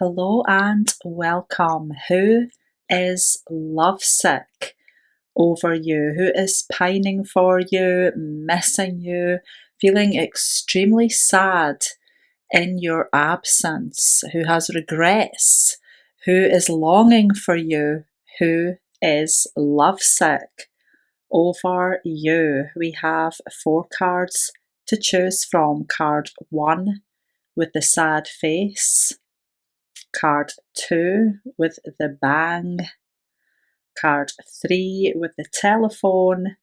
Hello and welcome. Who is lovesick over you? Who is pining for you, missing you, feeling extremely sad in your absence? Who has regrets? Who is longing for you? Who is lovesick over you? We have 4 cards to choose from. Card 1 with the sad face. Card 2 with the bang, card 3 with the telephone,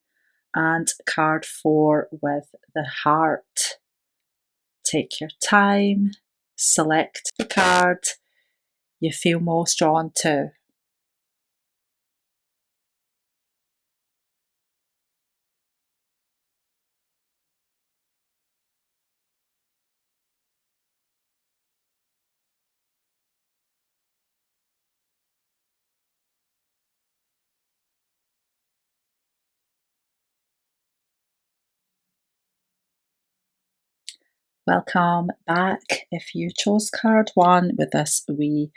and card 4 with the heart. Take your time, select the card you feel most drawn to. Welcome back if you chose card 1 with this wee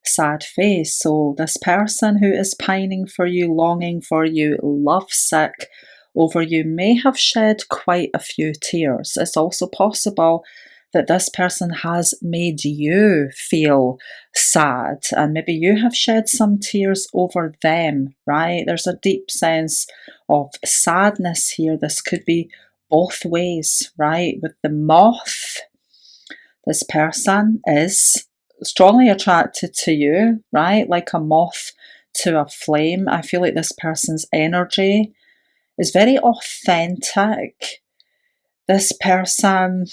sad face. So this person who is pining for you, longing for you, lovesick over you may have shed quite a few tears. It's also possible that this person has made you feel sad and maybe you have shed some tears over them, right? There's a deep sense of sadness here. This could be both ways, right? With the moth, this person is strongly attracted to you, right? Like a moth to a flame. I feel like this person's energy is very authentic. This person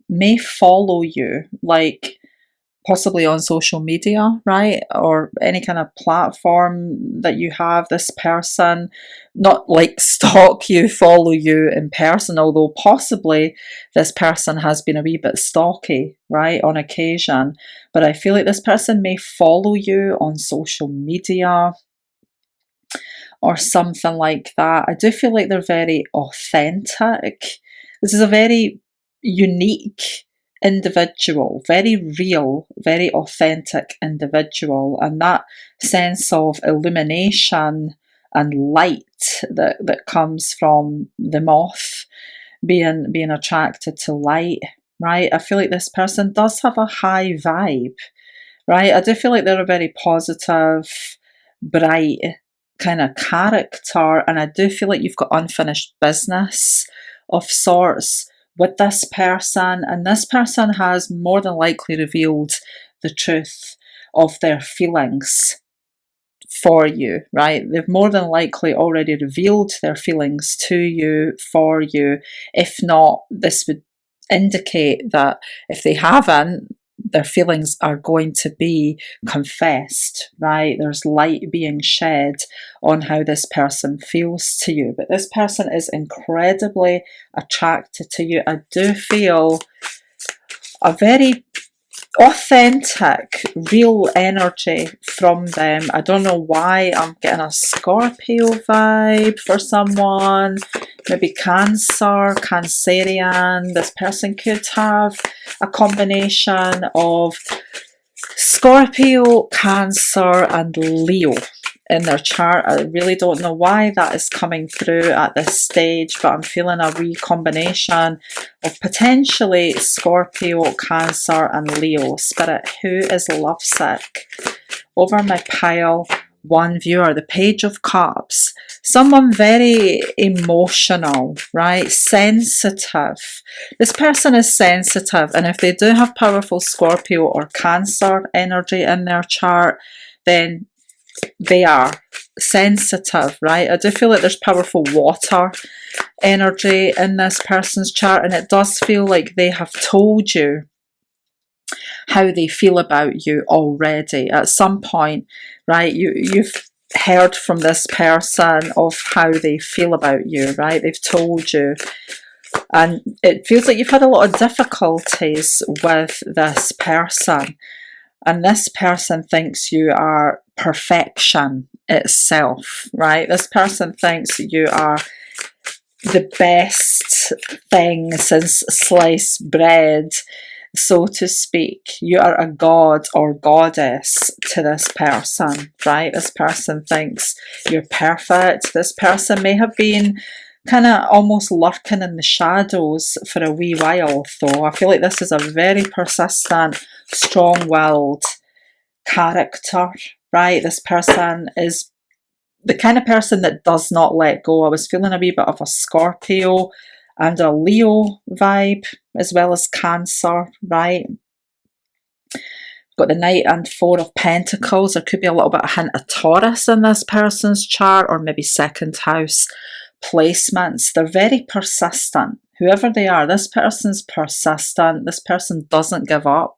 may follow you, like possibly on social media, right? Or any kind of platform that you have. This person, not like stalk you, follow you in person, although possibly this person has been a wee bit stalky, right, on occasion. But I feel like this person may follow you on social media or something like that. I do feel like they're very authentic. This is a very unique individual, very real, very authentic individual, and that sense of illumination and light that comes from the moth being attracted to light, right? I feel like this person does have a high vibe, right? I do feel like they're a very positive, bright kind of character, and I do feel like you've got unfinished business of sorts with this person, and this person has more than likely revealed the truth of their feelings for you, right? They've more than likely already revealed their feelings to you, for you. If not, this would indicate that if they haven't, their feelings are going to be confessed, right? There's light being shed on how this person feels to you. But this person is incredibly attracted to you. I do feel a very authentic, real energy from them. I don't know why I'm getting a Scorpio vibe for someone. Maybe Cancer, Cancerian. This person could have a combination of Scorpio, Cancer, and Leo in their chart. I really don't know why that is coming through at this stage, but I'm feeling a wee combination of potentially Scorpio, Cancer, and Leo. Spirit, who is lovesick? Over my pile, one viewer, the Page of Cups. Someone very emotional, right? Sensitive. This person is sensitive, and if they do have powerful Scorpio or Cancer energy in their chart, then they are sensitive, right? I do feel like there's powerful water energy in this person's chart, and it does feel like they have told you how they feel about you already at some point, right? You've heard from this person of how they feel about you, right? They've told you, and it feels like you've had a lot of difficulties with this person. And this person thinks you are perfection itself, right? This person thinks you are the best thing since sliced bread. so to speak. You are a god or goddess to this person, right? This person thinks you're perfect. This person may have been kind of almost lurking in the shadows for a wee while, though. I feel like this is a very persistent, strong-willed character, right? This person is the kind of person that does not let go. I was feeling a wee bit of a Scorpio and a Leo vibe, as well as Cancer, right? Got the Knight and Four of Pentacles. There could be a little bit of hint of Taurus in this person's chart, or maybe second house placements. They're very persistent. Whoever they are, this person's persistent. This person doesn't give up.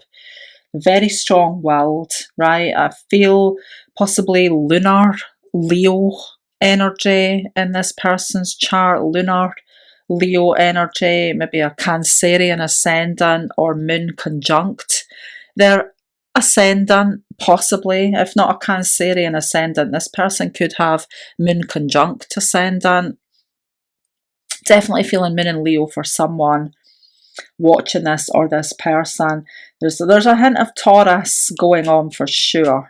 Very strong-willed, right? I feel possibly lunar Leo energy in this person's chart. Lunar Leo energy, maybe a Cancerian ascendant or moon conjunct their ascendant, possibly. If not a Cancerian ascendant, this person could have moon conjunct ascendant. Definitely feeling moon and Leo for someone watching this or this person. There's a hint of Taurus going on for sure,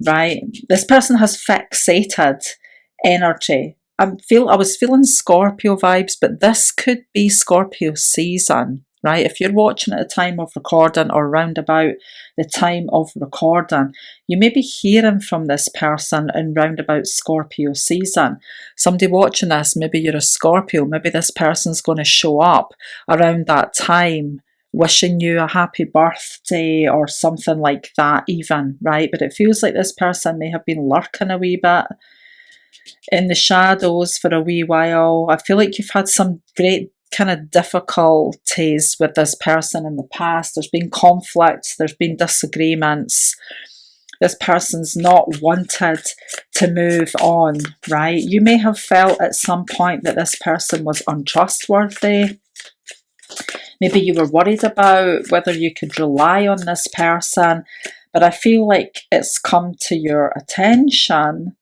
right? This person has fixated energy. I was feeling Scorpio vibes, but this could be Scorpio season, right? If you're watching at the time of recording or round about the time of recording, you may be hearing from this person in round about Scorpio season. Somebody watching this, maybe you're a Scorpio, maybe this person's going to show up around that time, wishing you a happy birthday or something like that even, right? But it feels like this person may have been lurking a wee bit in the shadows for a wee while. I feel like you've had some great kind of difficulties with this person in the past. There's been conflicts, there's been disagreements. This person's not wanted to move on, right? You may have felt at some point that this person was untrustworthy. Maybe you were worried about whether you could rely on this person, but I feel like it's come to your attention,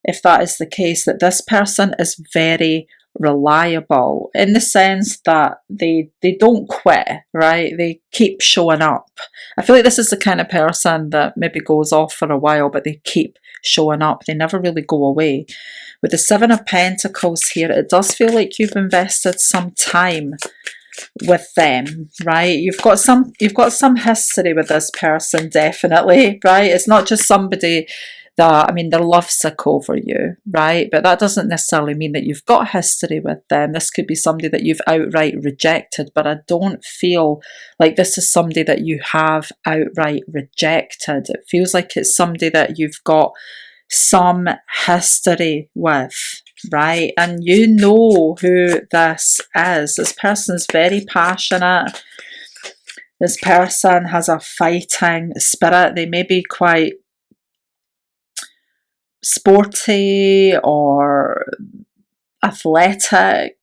if that is the case, that this person is very reliable in the sense that they don't quit, right? They keep showing up. I feel like this is the kind of person that maybe goes off for a while, but they keep showing up. They never really go away. With the Seven of Pentacles here, it does feel like you've invested some time with them, right? You've got some history with this person, definitely, right? It's not just somebody that, I mean, they're lovesick over you, right? But that doesn't necessarily mean that you've got history with them. This could be somebody that you've outright rejected, but I don't feel like this is somebody that you have outright rejected. It feels like it's somebody that you've got some history with, right? And you know who this is. This person is very passionate. This person has a fighting spirit. They may be quite sporty or athletic.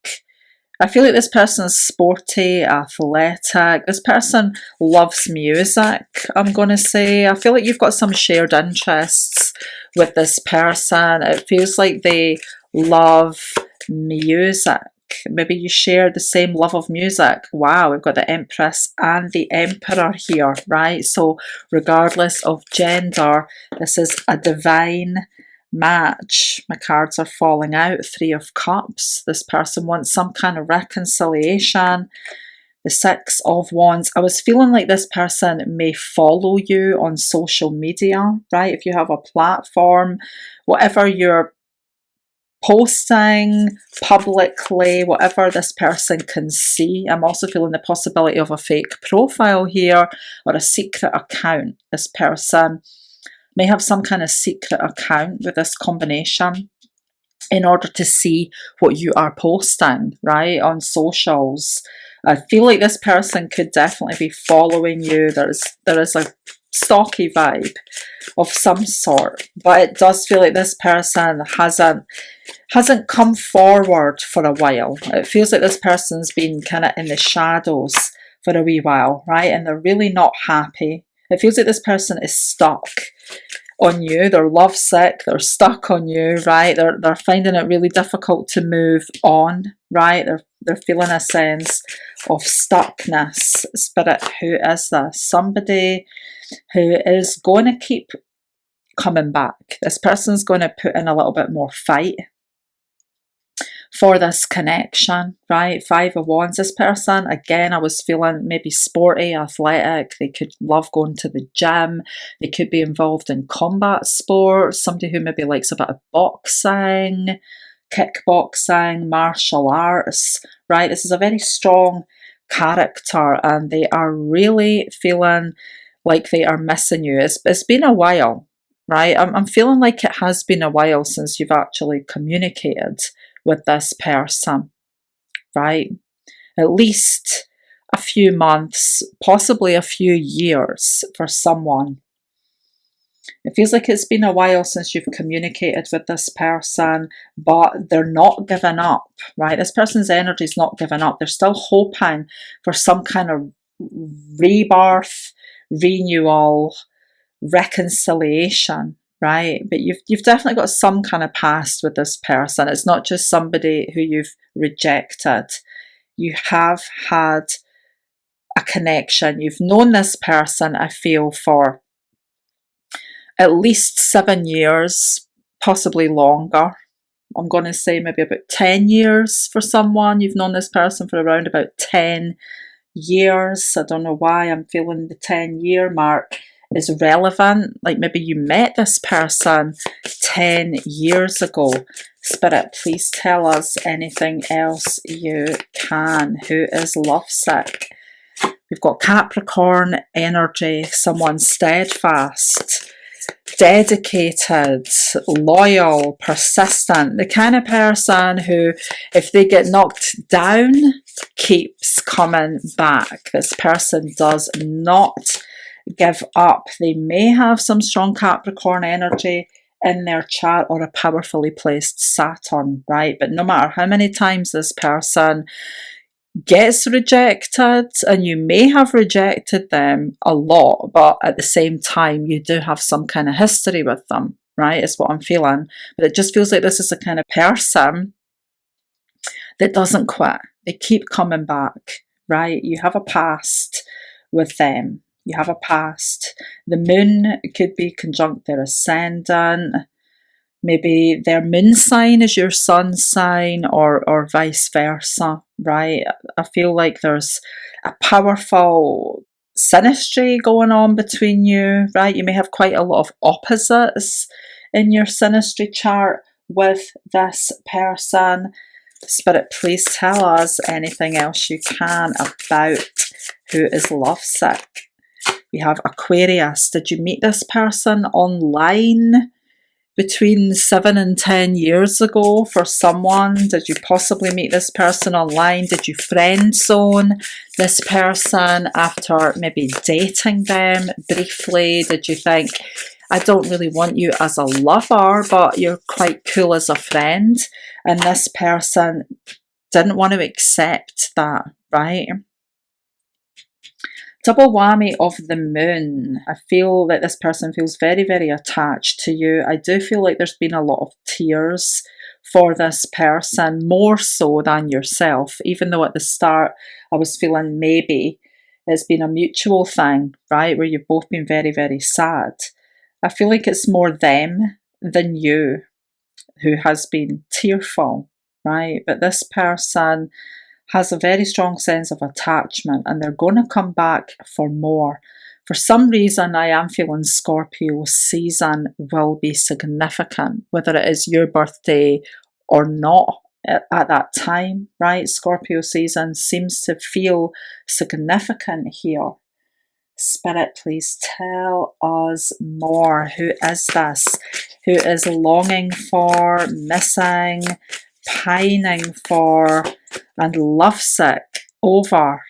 I feel like this person is sporty, athletic. This person loves music, I'm going to say. I feel like you've got some shared interests with this person. It feels like they love music. Maybe you share the same love of music. Wow, we've got the Empress and the Emperor here, right? So regardless of gender, this is a divine match. My cards are falling out. Three of Cups. This person wants some kind of reconciliation. The Six of Wands. I was feeling like this person may follow you on social media, right? If you have a platform, whatever you're posting publicly, whatever this person can see. I'm also feeling the possibility of a fake profile here or a secret account. This person may have some kind of secret account with this combination in order to see what you are posting, right, on socials. I feel like this person could definitely be following you. There is a stalky vibe of some sort, but it does feel like this person hasn't come forward for a while. It feels like this person's been kind of in the shadows for a wee while, right? And they're really not happy. It feels like this person is stuck on you. They're lovesick, they're stuck on you, right? They're finding it really difficult to move on, right? They're feeling a sense of stuckness. Spirit, who is this? Somebody who is going to keep coming back. This person's going to put in a little bit more fight for this connection, right? Five of Wands, this person, again, I was feeling maybe sporty, athletic. They could love going to the gym. They could be involved in combat sports. Somebody who maybe likes a bit of boxing, kickboxing, martial arts, right? This is a very strong character and they are really feeling like they are missing you. It's been a while, right? I'm feeling like it has been a while since you've actually communicated with this person, right? At least a few months, possibly a few years for someone. It feels like it's been a while since you've communicated with this person, but they're not giving up, right? This person's energy is not giving up. They're still hoping for some kind of rebirth, renewal, reconciliation, right? But you've definitely got some kind of past with this person. It's not just somebody who you've rejected. You have had a connection. You've known this person, I feel, for at least 7 years, possibly longer. I'm going to say maybe about 10 years for someone. You've known this person for around about 10 years. I don't know why I'm feeling the 10-year mark is relevant. Like maybe you met this person 10 years ago. Spirit, please tell us anything else you can. Who is lovesick? We've got Capricorn energy, someone steadfast, dedicated, loyal, persistent, the kind of person who, if they get knocked down, keeps coming back. This person does not give up. They may have some strong Capricorn energy in their chart or a powerfully placed Saturn, right? But no matter how many times this person gets rejected, and you may have rejected them a lot, but at the same time you do have some kind of history with them, right? Is what I'm feeling. But it just feels like this is the kind of person that doesn't quit. They keep coming back, right? You have a past with them. You have a past. The moon could be conjunct their ascendant. Maybe their moon sign is your sun sign, or vice versa, right? I feel like there's a powerful synastry going on between you, right? You may have quite a lot of opposites in your synastry chart with this person. Spirit, please tell us anything else you can about who is lovesick. We have Aquarius. Did you meet this person online between 7 and 10 years ago for someone? Did you possibly meet this person online? Did you friend zone this person after maybe dating them briefly? Did you think, I don't really want you as a lover, but you're quite cool as a friend? And this person didn't want to accept that, right? Double whammy of the moon. I feel that this person feels very, very attached to you. I do feel like there's been a lot of tears for this person, more so than yourself, even though at the start I was feeling maybe it's been a mutual thing, right, where you've both been very, very sad. I feel like it's more them than you who has been tearful, right? But this person has a very strong sense of attachment and they're going to come back for more. For some reason, I am feeling Scorpio season will be significant, whether it is your birthday or not at that time, right? Scorpio season seems to feel significant here. Spirit, please tell us more. Who is this? Who is longing for, missing, pining for, and lovesick over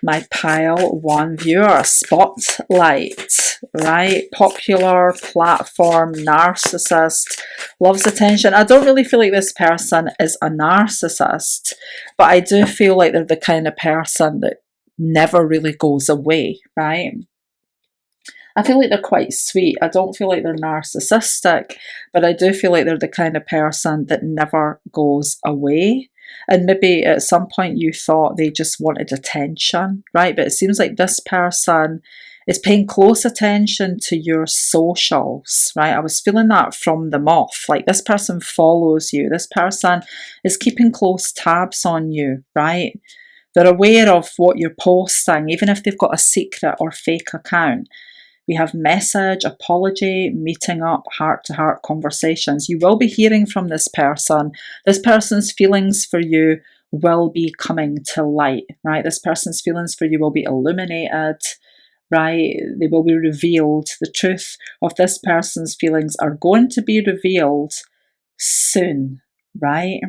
my pile one viewer? Spotlight, right? Popular platform, narcissist, loves attention. I don't really feel like this person is a narcissist, but I do feel like they're the kind of person that never really goes away, right? I feel like they're quite sweet. I don't feel like they're narcissistic, but I do feel like they're the kind of person that never goes away. And maybe at some point you thought they just wanted attention, right? But it seems like this person is paying close attention to your socials, right? I was feeling that from them off. Like this person follows you. This person is keeping close tabs on you, right? They're aware of what you're posting, even if they've got a secret or fake account. We have message, apology, meeting up, heart to heart conversations. You will be hearing from this person. This person's feelings for you will be coming to light, right? This person's feelings for you will be illuminated, right? They will be revealed. The truth of this person's feelings are going to be revealed soon, right?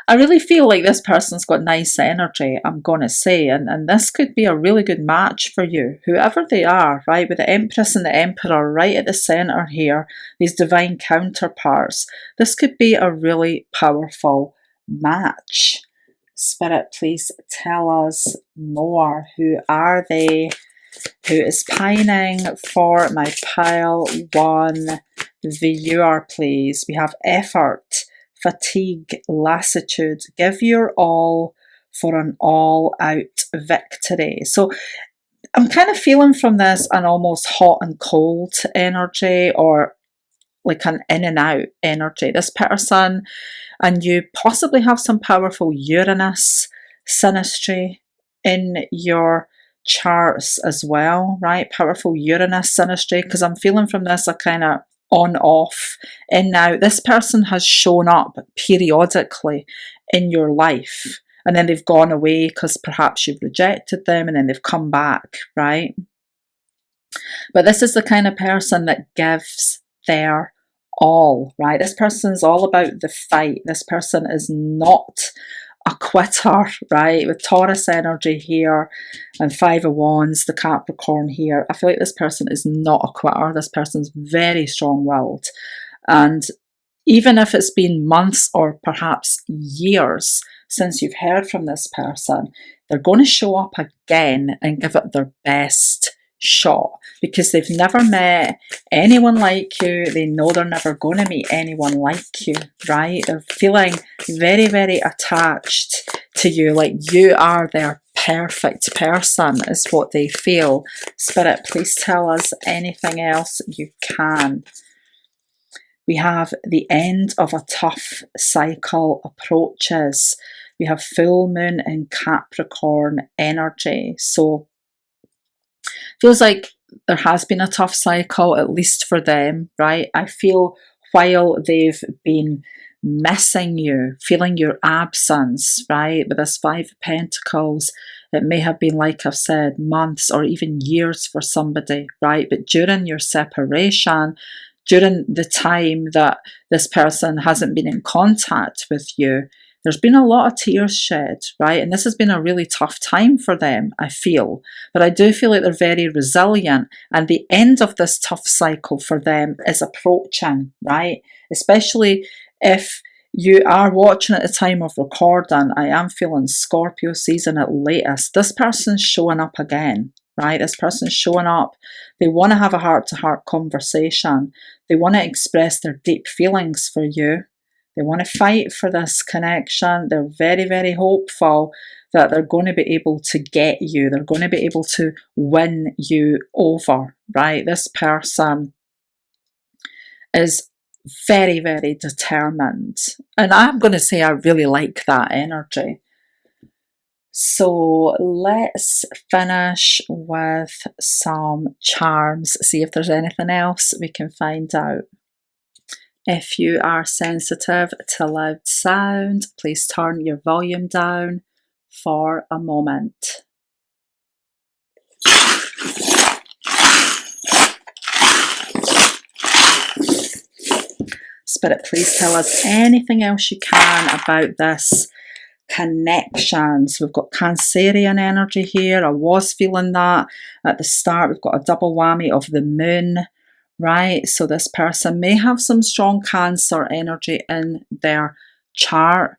I really feel like this person's got nice energy, I'm going to say, and this could be a really good match for you, whoever they are, right? With the Empress and the Emperor right at the centre here, these divine counterparts, this could be a really powerful match. Spirit, please tell us more. Who are they? Who is pining for my pile one viewer, please? We have effort, fatigue, lassitude. Give your all for an all-out victory. So I'm kind of feeling from this an almost hot and cold energy, or like an in and out energy. This person and you possibly have some powerful Uranus synastry in your charts as well, right? Powerful Uranus synastry, because I'm feeling from this a kind of on off in now. This person has shown up periodically in your life, and then they've gone away because perhaps you've rejected them, and then they've come back, right? But this is the kind of person that gives their all, right? This person's all about the fight. This person is not a quitter, right? With Taurus energy here and Five of Wands, the Capricorn here. I feel like this person is not a quitter. This person's very strong-willed. And even if it's been months or perhaps years since you've heard from this person, they're going to show up again and give it their best shot, because they've never met anyone like you. They know they're never going to meet anyone like you, right? They're feeling very, very attached to you, like you are their perfect person is what they feel. Spirit, please tell us anything else you can. We have the end of a tough cycle approaches. We have full moon in Capricorn energy. So feels like there has been a tough cycle, at least for them, right? I feel while they've been missing you, feeling your absence, right? With this Five of Pentacles, it may have been, like I've said, months or even years for somebody, right? But during your separation, during the time that this person hasn't been in contact with you, there's been a lot of tears shed, right? And this has been a really tough time for them, I feel. But I do feel like they're very resilient. And the end of this tough cycle for them is approaching, right? Especially if you are watching at the time of recording. I am feeling Scorpio season at latest. This person's showing up again, right? This person's showing up. They want to have a heart-to-heart conversation. They want to express their deep feelings for you. They want to fight for this connection. They're very, very hopeful that they're going to be able to get you. They're going to be able to win you over, right? This person is very, very determined. And I'm going to say I really like that energy. So let's finish with some charms, see if there's anything else we can find out. If you are sensitive to loud sound, please turn your volume down for a moment. Spirit, please tell us anything else you can about this connections. We've got Cancerian energy here. I was feeling that at the start. We've got a double whammy of the moon, right? So this person may have some strong Cancer energy in their chart,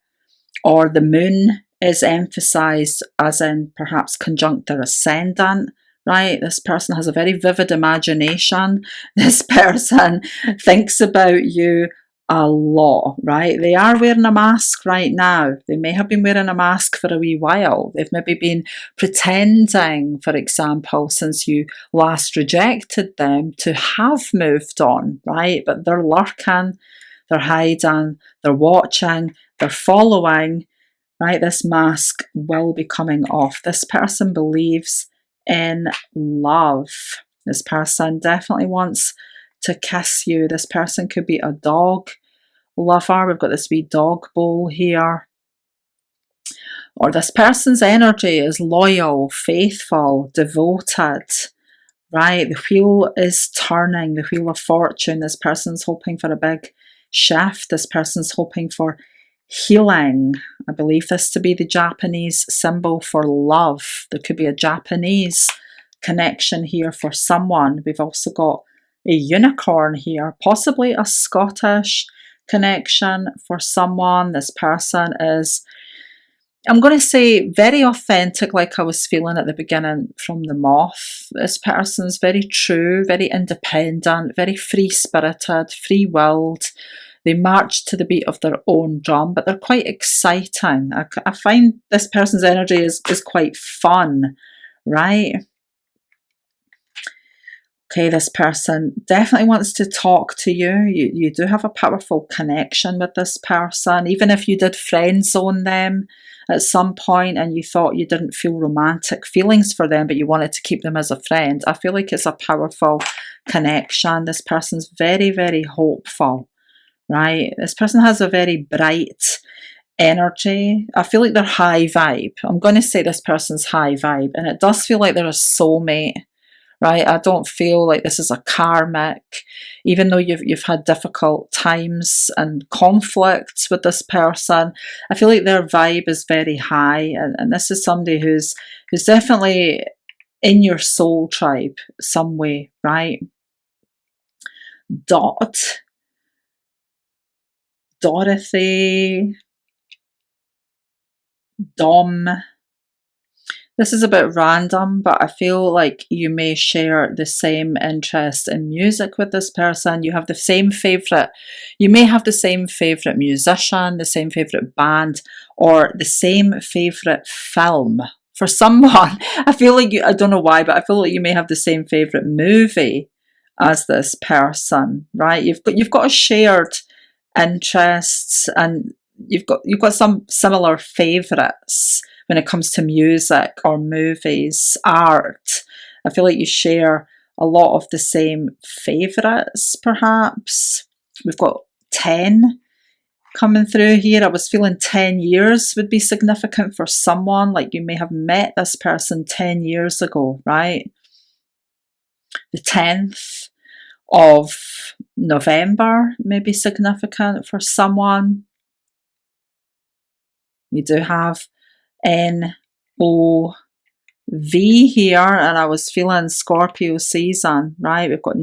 or the moon is emphasized as in perhaps conjunct their ascendant, right? This person has a very vivid imagination. This person thinks about you a lot, right? They are wearing a mask right now. They may have been wearing a mask for a wee while. They've maybe been pretending, for example, since you last rejected them, to have moved on, right? But they're lurking, they're hiding, they're watching, they're following, right? This mask will be coming off. This person believes in love. This person definitely wants to kiss you. This person could be a dog lover. We've got this wee dog bowl here. Or this person's energy is loyal, faithful, devoted, right? The wheel is turning, the wheel of fortune. This person's hoping for a big shift. This person's hoping for healing. I believe this to be the Japanese symbol for love. There could be a Japanese connection here for someone. We've also got a unicorn here, possibly a Scottish connection for someone. This person is, I'm going to say, very authentic, like I was feeling at the beginning from the moth. This person's very true, very independent, very free-spirited, free-willed. They march to the beat of their own drum, but they're quite exciting. I find this person's energy is quite fun, right? Okay, this person definitely wants to talk to you. You do have a powerful connection with this person. Even if you did friend zone them at some point and you thought you didn't feel romantic feelings for them, but you wanted to keep them as a friend, I feel like it's a powerful connection. This person's very, very hopeful, right? This person has a very bright energy. I feel like they're high vibe. I'm going to say this person's high vibe, and it does feel like they're a soulmate. Right, I don't feel like this is a karmic, even though you've had difficult times and conflicts with this person. I feel like their vibe is very high, and this is somebody who's definitely in your soul tribe some way, right? Dorothy, Dom. This is a bit random, but I feel like you may share the same interest in music with this person. You have the same favourite, you may have the same favourite musician, the same favourite band, or the same favourite film. For someone, I feel like I don't know why, but I feel like you may have the same favourite movie as this person, right? You've got a shared interests, and you've got some similar favourites when it comes to music or movies, art. I feel like you share a lot of the same favourites, perhaps. We've got 10 coming through here. I was feeling 10 years would be significant for someone, like you may have met this person 10 years ago, right? The 10th of November may be significant for someone. We do have NOV here, and I was feeling Scorpio season, right? We've got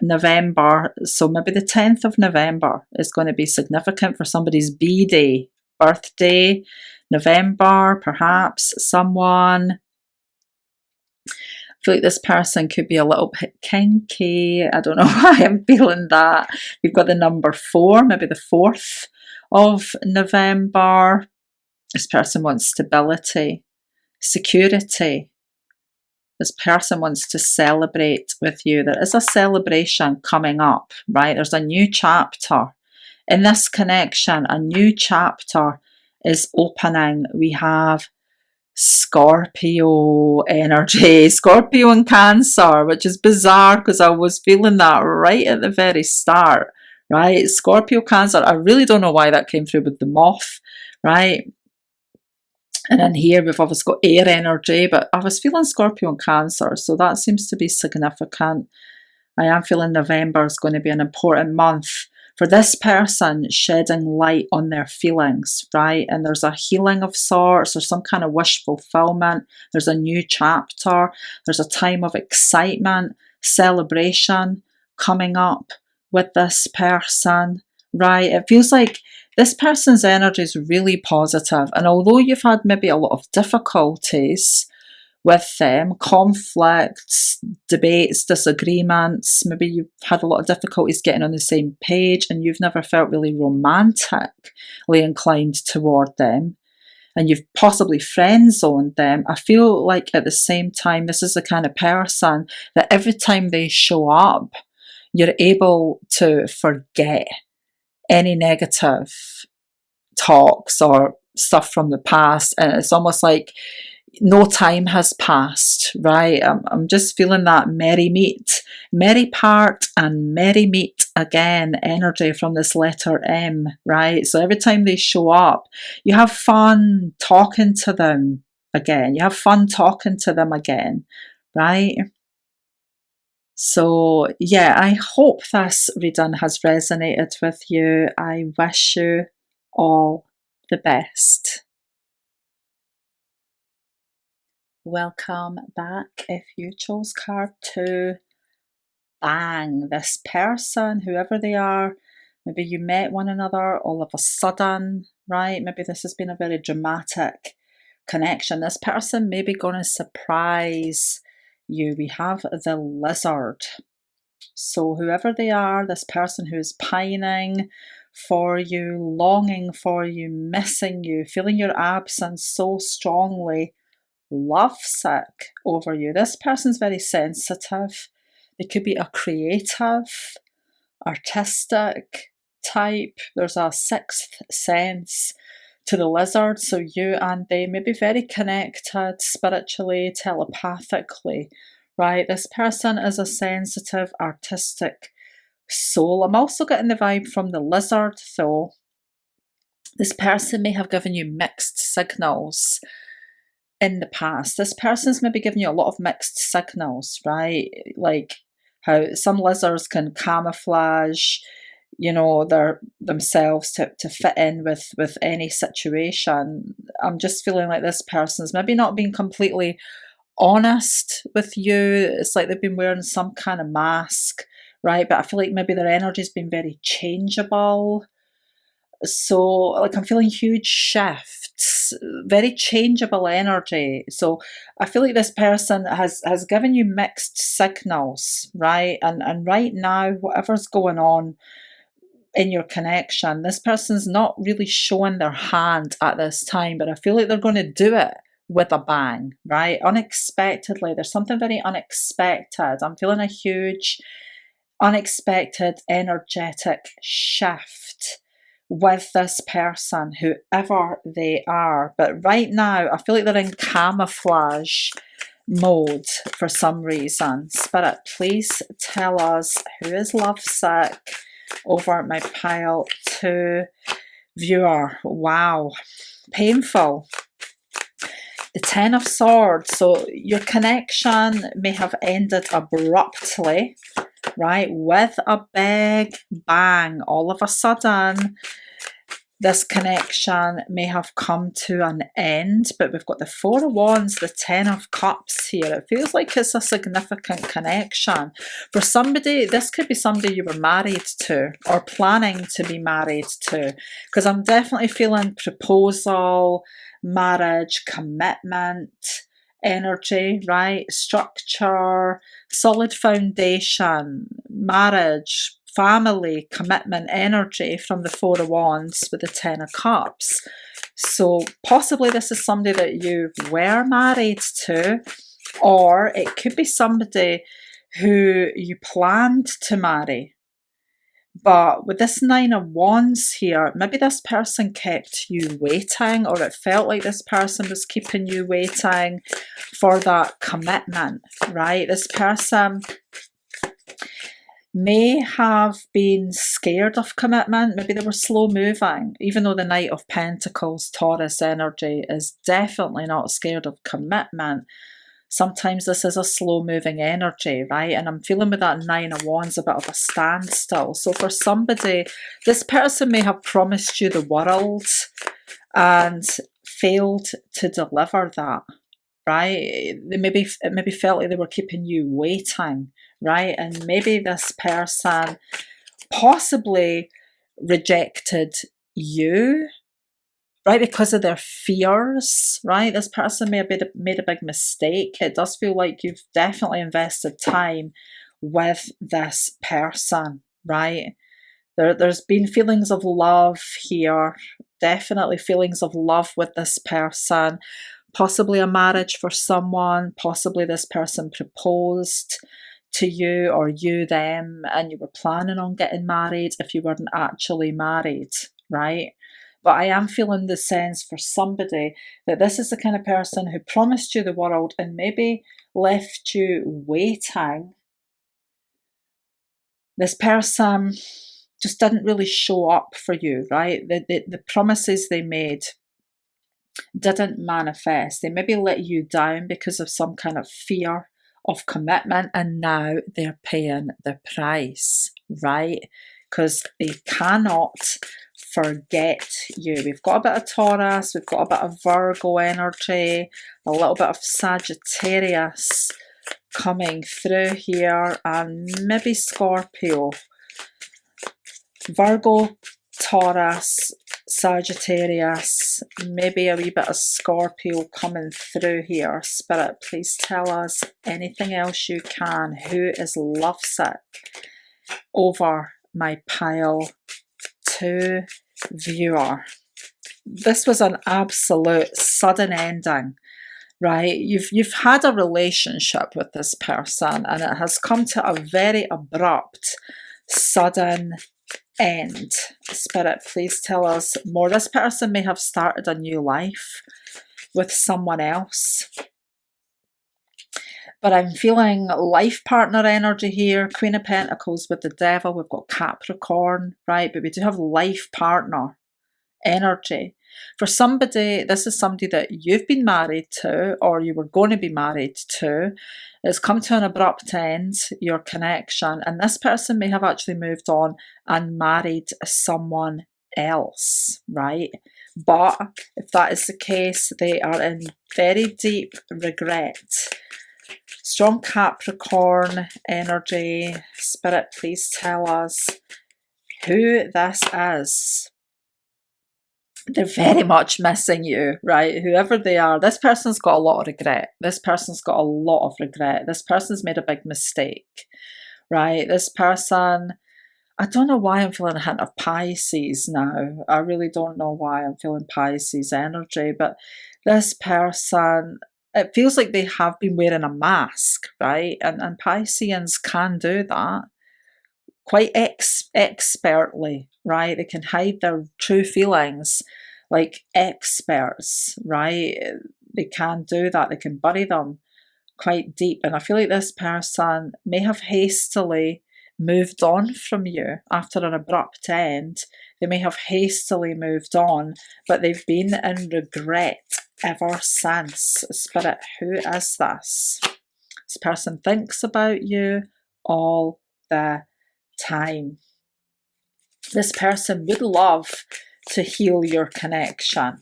November, so maybe the 10th of November is going to be significant for somebody's B-day, birthday, November, perhaps someone. I feel like this person could be a little bit kinky. I don't know why I'm feeling that. We've got the number 4, maybe the 4th of November. This person wants stability, security. This person wants to celebrate with you. There is a celebration coming up, right? There's a new chapter. In this connection, a new chapter is opening. We have Scorpio energy, Scorpio and Cancer, which is bizarre because I was feeling that right at the very start, right? Scorpio, Cancer. I really don't know why that came through with the moth, right? And in here we've obviously got air energy, but I was feeling Scorpio and Cancer, so that seems to be significant. I am feeling November is going to be an important month for this person, shedding light on their feelings, right? And there's a healing of sorts, or some kind of wish fulfillment. There's a new chapter. There's a time of excitement, celebration coming up with this person, right? It feels like this person's energy is really positive, and although you've had maybe a lot of difficulties with them, conflicts, debates, disagreements. Maybe you've had a lot of difficulties getting on the same page and you've never felt really romantically inclined toward them, and you've possibly friend zoned them. I feel like at the same time, this is the kind of person that every time they show up, you're able to forget any negative talks or stuff from the past. And it's almost like no time has passed, right? I'm just feeling that merry part and merry meet again energy from this letter M, right? So every time they show up, you have fun talking to them again. You have fun talking to them again, right? So, yeah, I hope this reading has resonated with you. I wish you all the best. Welcome back. If you chose card 2, bang, this person, whoever they are, maybe you met one another all of a sudden, right? Maybe this has been a very dramatic connection. This person may be going to surprise you. We have the Lizard. So whoever they are, this person who is pining for you, longing for you, missing you, feeling your absence so strongly, lovesick over you. This person's very sensitive. They could be a creative, artistic type. There's a sixth sense to the Lizard, so you and they may be very connected spiritually, telepathically, right? This person is a sensitive, artistic soul. I'm also getting the vibe from the Lizard, though. This person may have given you mixed signals in the past. This person's maybe giving you a lot of mixed signals, right? Like how some lizards can camouflage, their themselves to fit in with any situation. I'm just feeling like this person's maybe not being completely honest with you. It's like they've been wearing some kind of mask, right? But I feel like maybe their energy's been very changeable. So, like, I'm feeling huge shifts, very changeable energy. So, I feel like this person has given you mixed signals, right? And right now, whatever's going on in your connection, this person's not really showing their hand at this time, but I feel like they're going to do it with a bang, right? Unexpectedly. There's something very unexpected. I'm feeling a huge, unexpected, energetic shift with this person, whoever they are. But right now, I feel like they're in camouflage mode for some reason. Spirit, please tell us who is lovesick over my pile 2 viewer. Wow, painful. The 10 of Swords. So your connection may have ended abruptly, right? With a big bang. All of a sudden, this connection may have come to an end, but we've got the 4 of Wands, the 10 of Cups here. It feels like it's a significant connection. For somebody, this could be somebody you were married to or planning to be married to, because I'm definitely feeling proposal, marriage, commitment energy, right? Structure, solid foundation, marriage, family, commitment energy from the 4 of Wands with the 10 of Cups. So possibly this is somebody that you were married to, or it could be somebody who you planned to marry. But with this 9 of Wands here, maybe this person kept you waiting, or it felt like this person was keeping you waiting for that commitment, right? This person may have been scared of commitment. Maybe they were slow moving, even though the Knight of Pentacles, Taurus energy, is definitely not scared of commitment. Sometimes this is a slow moving energy, right? And I'm feeling with that 9 of Wands a bit of a standstill. So for somebody, this person may have promised you the world and failed to deliver that, right? They maybe felt like they were keeping you waiting, right? And maybe this person possibly rejected you, right? Because of their fears, right? This person may have made a big mistake. It does feel like you've definitely invested time with this person, right? There's been feelings of love here, definitely feelings of love with this person, possibly a marriage for someone, possibly this person proposed to you or you them and you were planning on getting married if you weren't actually married, right? But I am feeling the sense for somebody that this is the kind of person who promised you the world and maybe left you waiting. This person just didn't really show up for you, right? The promises they made didn't manifest. They maybe let you down because of some kind of fear of commitment, and now they're paying the price, right? Because they cannot forget you. We've got a bit of Taurus, we've got a bit of Virgo energy, a little bit of Sagittarius coming through here, and maybe Scorpio. Virgo, Taurus, Sagittarius, maybe a wee bit of Scorpio coming through here. Spirit, please tell us anything else you can. Who is lovesick over my pile 2 viewer? This was an absolute sudden ending, right? You've had a relationship with this person and it has come to a very abrupt, sudden end. Spirit, please tell us more. This person may have started a new life with someone else, but I'm feeling life partner energy here. Queen of Pentacles with the Devil. We've got Capricorn, right? But we do have life partner energy. For somebody, this is somebody that you've been married to or you were going to be married to. It's come to an abrupt end, your connection, and this person may have actually moved on and married someone else, right? But if that is the case, they are in very deep regret. Strong Capricorn energy. Spirit, please tell us who this is. They're very much missing you, right? Whoever they are, this person's got a lot of regret. This person's got a lot of regret. This person's made a big mistake, right? This person, I don't know why I'm feeling a hint of Pisces now. I really don't know why I'm feeling Pisces energy, but this person, it feels like they have been wearing a mask, right? And Pisceans can do that quite expertly, right? They can hide their true feelings like experts, right? They can do that. They can bury them quite deep. And I feel like this person may have hastily moved on from you after an abrupt end. They may have hastily moved on, but they've been in regret ever since. Spirit, who is this? This person thinks about you all the time. This person would love to heal your connection,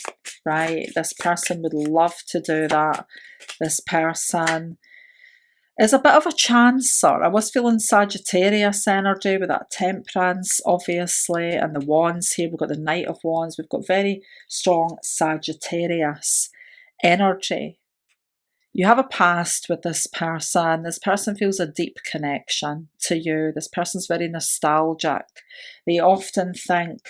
right? This person would love to do that. This person is a bit of a chancer. I was feeling Sagittarius energy with that Temperance, obviously, and the Wands here. We've got the Knight of Wands. We've got very strong Sagittarius energy. You have a past with this person. This person feels a deep connection to you. This person's very nostalgic. They often think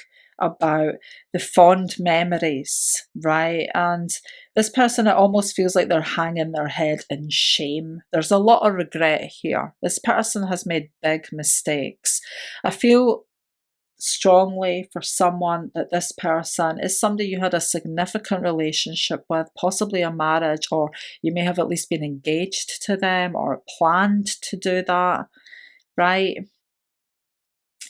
about the fond memories, right? And this person, it almost feels like they're hanging their head in shame. There's a lot of regret here. This person has made big mistakes. I feel strongly for someone that this person is somebody you had a significant relationship with, possibly a marriage, or you may have at least been engaged to them or planned to do that, right?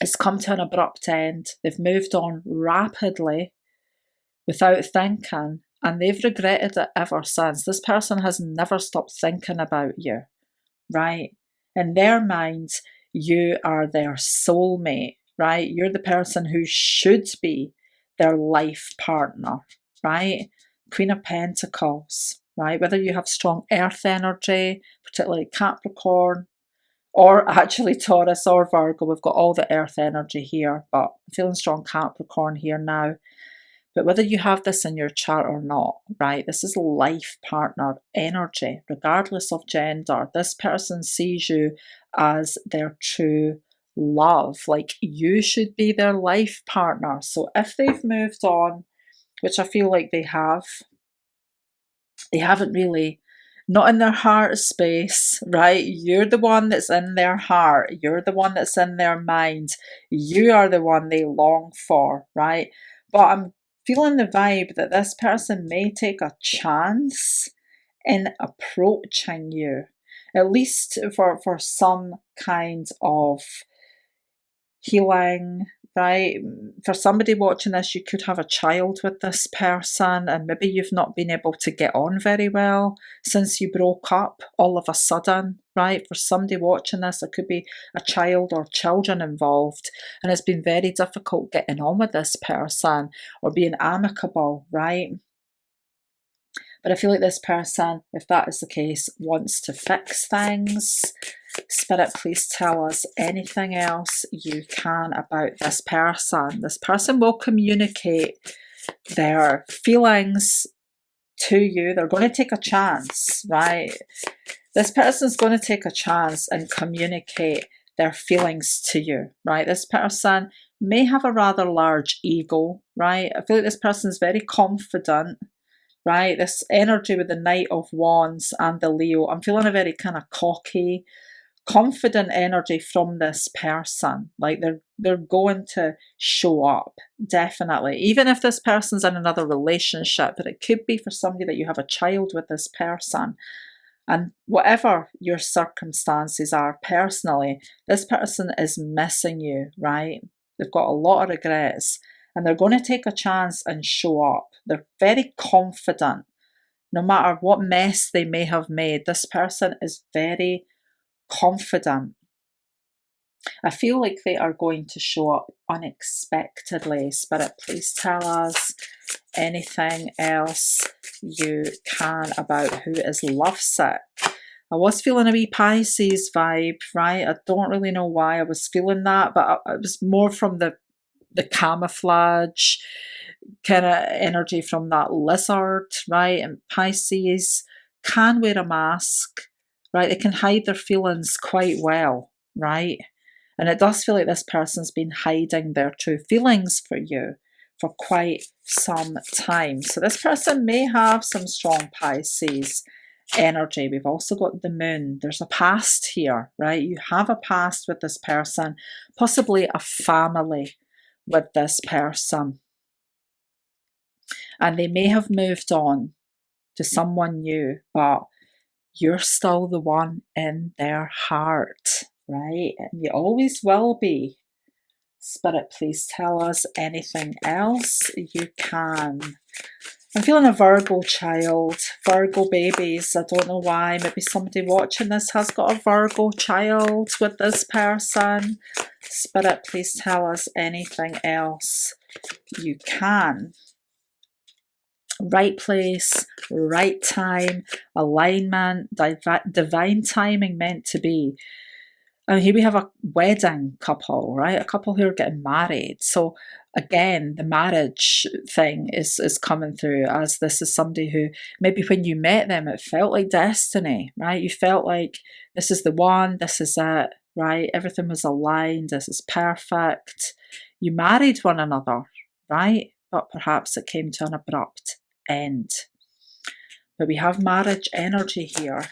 It's come to an abrupt end. They've moved on rapidly without thinking, and they've regretted it ever since. This person has never stopped thinking about you, right? In their minds, you are their soulmate, right? You're the person who should be their life partner, right? Queen of Pentacles, right? Whether you have strong earth energy, particularly Capricorn, or actually Taurus or Virgo, we've got all the earth energy here, but I'm feeling strong Capricorn here now. But whether you have this in your chart or not, right, this is life partner energy, regardless of gender. This person sees you as their true love, like you should be their life partner. So if they've moved on, which I feel like they haven't really, not in their heart space, right? You're the one that's in their heart. You're the one that's in their mind. You are the one they long for, right? But I'm feeling the vibe that this person may take a chance in approaching you, at least for some kind of healing, right? For somebody watching this, you could have a child with this person, and maybe you've not been able to get on very well since you broke up all of a sudden, right? For somebody watching this, there could be a child or children involved, and it's been very difficult getting on with this person or being amicable, right? But I feel like this person, if that is the case, wants to fix things. Spirit, please tell us anything else you can about this person. This person will communicate their feelings to you. They're going to take a chance, right? This person's going to take a chance and communicate their feelings to you, right? This person may have a rather large ego, right? I feel like this person's very confident, right? This energy with the Knight of Wands and the Leo, I'm feeling a very kind of cocky, confident energy from this person. Like they're going to show up, definitely. Even if this person's in another relationship, but it could be for somebody that you have a child with this person. And whatever your circumstances are personally, this person is missing you, right? They've got a lot of regrets and they're going to take a chance and show up. They're very confident. No matter what mess they may have made, this person is very confident. I feel like they are going to show up unexpectedly. Spirit, please tell us anything else you can about who is lovesick. I was feeling a wee Pisces vibe, right? I don't really know why I was feeling that, but it was more from the camouflage kind of energy from that lizard, right? And Pisces can wear a mask, right? They can hide their feelings quite well, right? And it does feel like this person's been hiding their true feelings for you for quite some time. So this person may have some strong Pisces energy. We've also got the moon. There's a past here, right? You have a past with this person, possibly a family with this person. And they may have moved on to someone new, but you're still the one in their heart, right? And you always will be. Spirit, please tell us anything else you can. I'm feeling a Virgo child, Virgo babies. I don't know why. Maybe somebody watching this has got a Virgo child with this person. Spirit, please tell us anything else you can. Right place, right time, alignment, divine timing meant to be. And here we have a wedding couple, right? A couple who are getting married. So again, the marriage thing is coming through, as this is somebody who maybe when you met them, it felt like destiny, right? You felt like this is the one, this is it, right? Everything was aligned, this is perfect. You married one another, right? But perhaps it came to an abrupt end. But we have marriage energy here.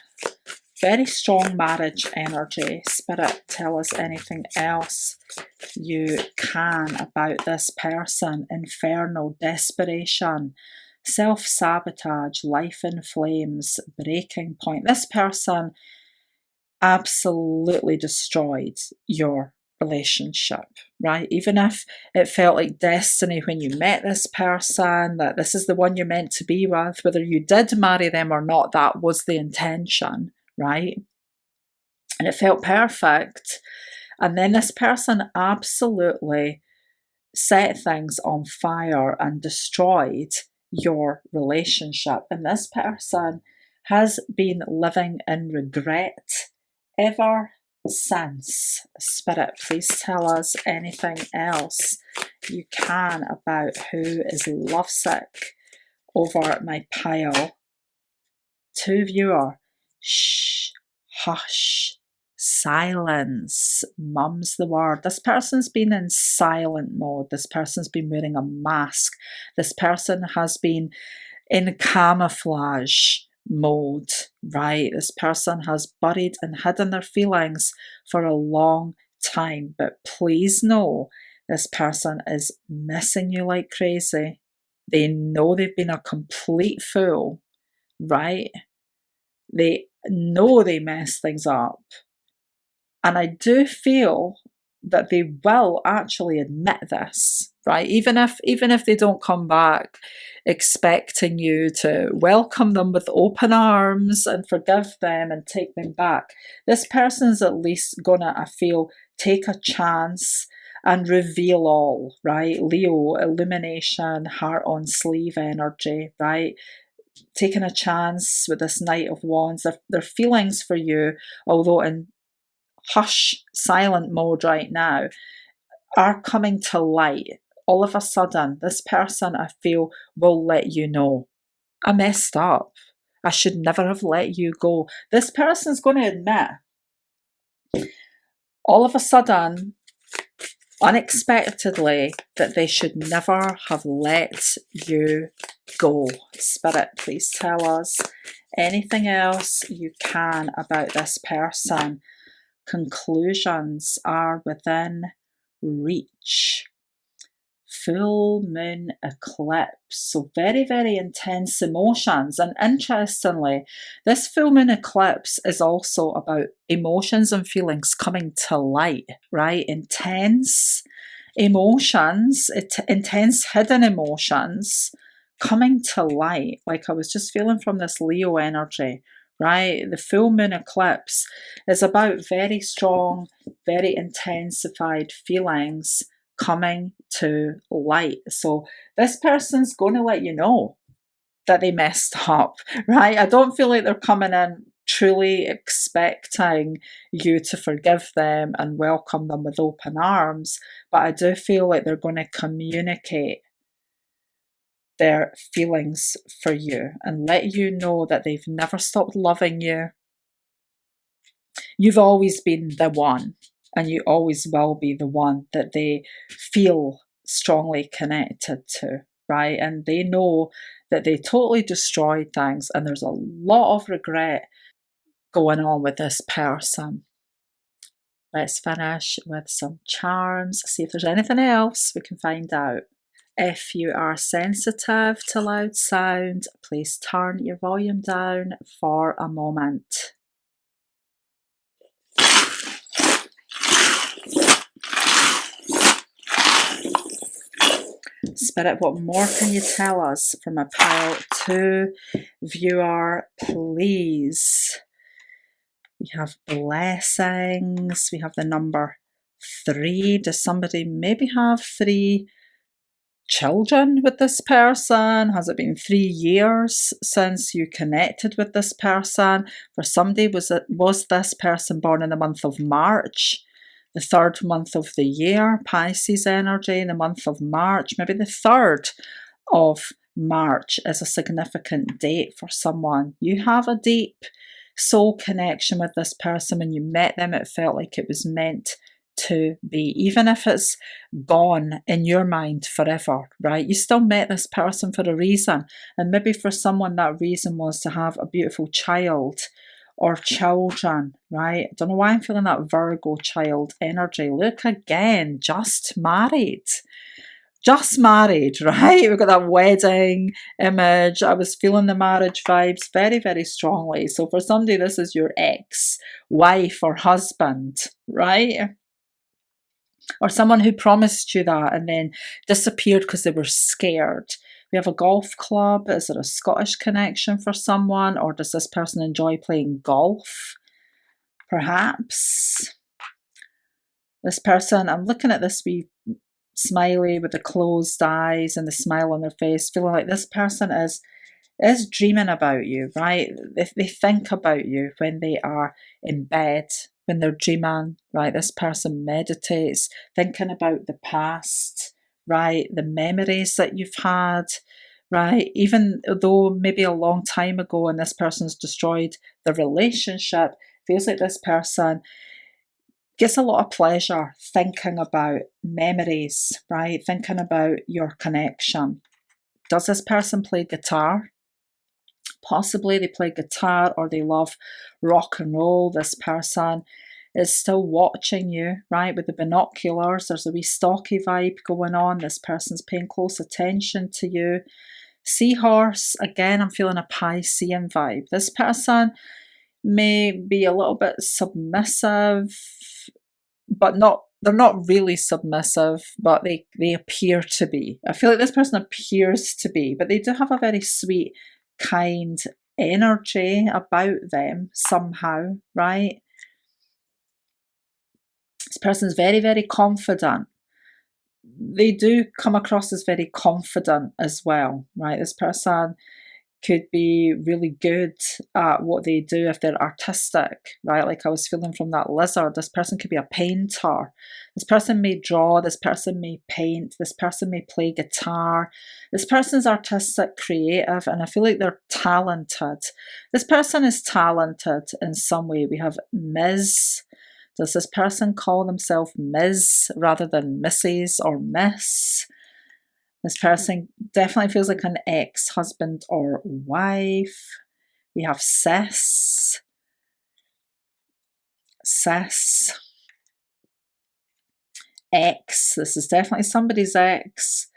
Very strong marriage energy. Spirit, tell us anything else you can about this person. Inferno, desperation, self-sabotage, life in flames, breaking point. This person absolutely destroyed your relationship, right? Even if it felt like destiny when you met this person, that this is the one you're meant to be with, whether you did marry them or not, that was the intention, right? And it felt perfect. And then this person absolutely set things on fire and destroyed your relationship. And this person has been living in regret ever sense. Spirit, please tell us anything else you can about who is lovesick over my pile. To viewer, shh, hush, silence. Mum's the word. This person's been in silent mode. This person's been wearing a mask. This person has been in camouflage mode, right? This person has buried and hidden their feelings for a long time. But please know, this person is missing you like crazy. They know they've been a complete fool, right? They know they mess things up. And I do feel that they will actually admit this, right? Even if they don't come back expecting you to welcome them with open arms and forgive them and take them back. This person's at least gonna, I feel, take a chance and reveal all, right? Leo, illumination, heart on sleeve energy, right? Taking a chance with this Knight of Wands. Their feelings for you, although in hush, silent mode right now, are coming to light. All of a sudden, this person, I feel, will let you know. I messed up. I should never have let you go. This person's going to admit, all of a sudden, unexpectedly, that they should never have let you go. Spirit, please tell us anything else you can about this person. Conclusions are within reach. Full moon eclipse. So very, very intense emotions. And interestingly, this full moon eclipse is also about emotions and feelings coming to light, right? Intense emotions, intense hidden emotions coming to light. Like I was just feeling from this Leo energy, right? The full moon eclipse is about very strong, very intensified feelings coming to light. So this person's going to let you know that they messed up, right? I don't feel like they're coming in truly expecting you to forgive them and welcome them with open arms, but I do feel like they're going to communicate their feelings for you and let you know that they've never stopped loving you. You've always been the one, and you always will be the one that they feel strongly connected to, right? And they know that they totally destroyed things, and there's a lot of regret going on with this person. Let's finish with some charms, see if there's anything else we can find out. If you are sensitive to loud sound, please turn your volume down for a moment. Spirit, what more can you tell us from a pile 2? Viewer, please. We have blessings. We have the number 3. Does somebody maybe have 3 children with this person? Has it been 3 years since you connected with this person? For somebody, was this person born in the month of March? The 3rd month of the year, Pisces energy in the month of March. Maybe the 3rd of March is a significant date for someone. You have a deep soul connection with this person. When you met them, it felt like it was meant to be, even if it's gone in your mind forever, right? You still met this person for a reason, and maybe for someone that reason was to have a beautiful child or children, right? I don't know why I'm feeling that Virgo child energy. Look again, just married, right? We've got that wedding image. I was feeling the marriage vibes very, very strongly. So for somebody, this is your ex-wife or husband, right? Or someone who promised you that and then disappeared because they were scared. We have a golf club. Is it a Scottish connection for someone, or does this person enjoy playing golf? Perhaps. This person, I'm looking at this wee smiley with the closed eyes and the smile on their face, feeling like this person is dreaming about you, right? They think about you when they are in bed, when they're dreaming, right? This person meditates, thinking about the past, right? The memories that you've had, right? Even though maybe a long time ago and this person's destroyed the relationship, feels like this person gets a lot of pleasure thinking about memories, right? Thinking about your connection. Does this person play guitar? Possibly they play guitar or they love rock and roll. This person is still watching you, right? With the binoculars, there's a wee stalky vibe going on. This person's paying close attention to you. Seahorse, again, I'm feeling a Piscean vibe. This person may be a little bit submissive, but they're not really submissive, but they appear to be. I feel like this person appears to be, but they do have a very sweet, kind energy about them somehow, right? This person's very, very confident. They do come across as very confident as well, right? This person could be really good at what they do if they're artistic, right? Like I was feeling from that lizard. This person could be a painter. This person may draw. This person may paint. This person may play guitar. This person's artistic, creative, and I feel like they're talented. This person is talented in some way. We have Ms. Does this person call themselves Ms. rather than Mrs. or Miss? This person definitely feels like an ex-husband or wife. We have sis. X. This is definitely somebody's ex.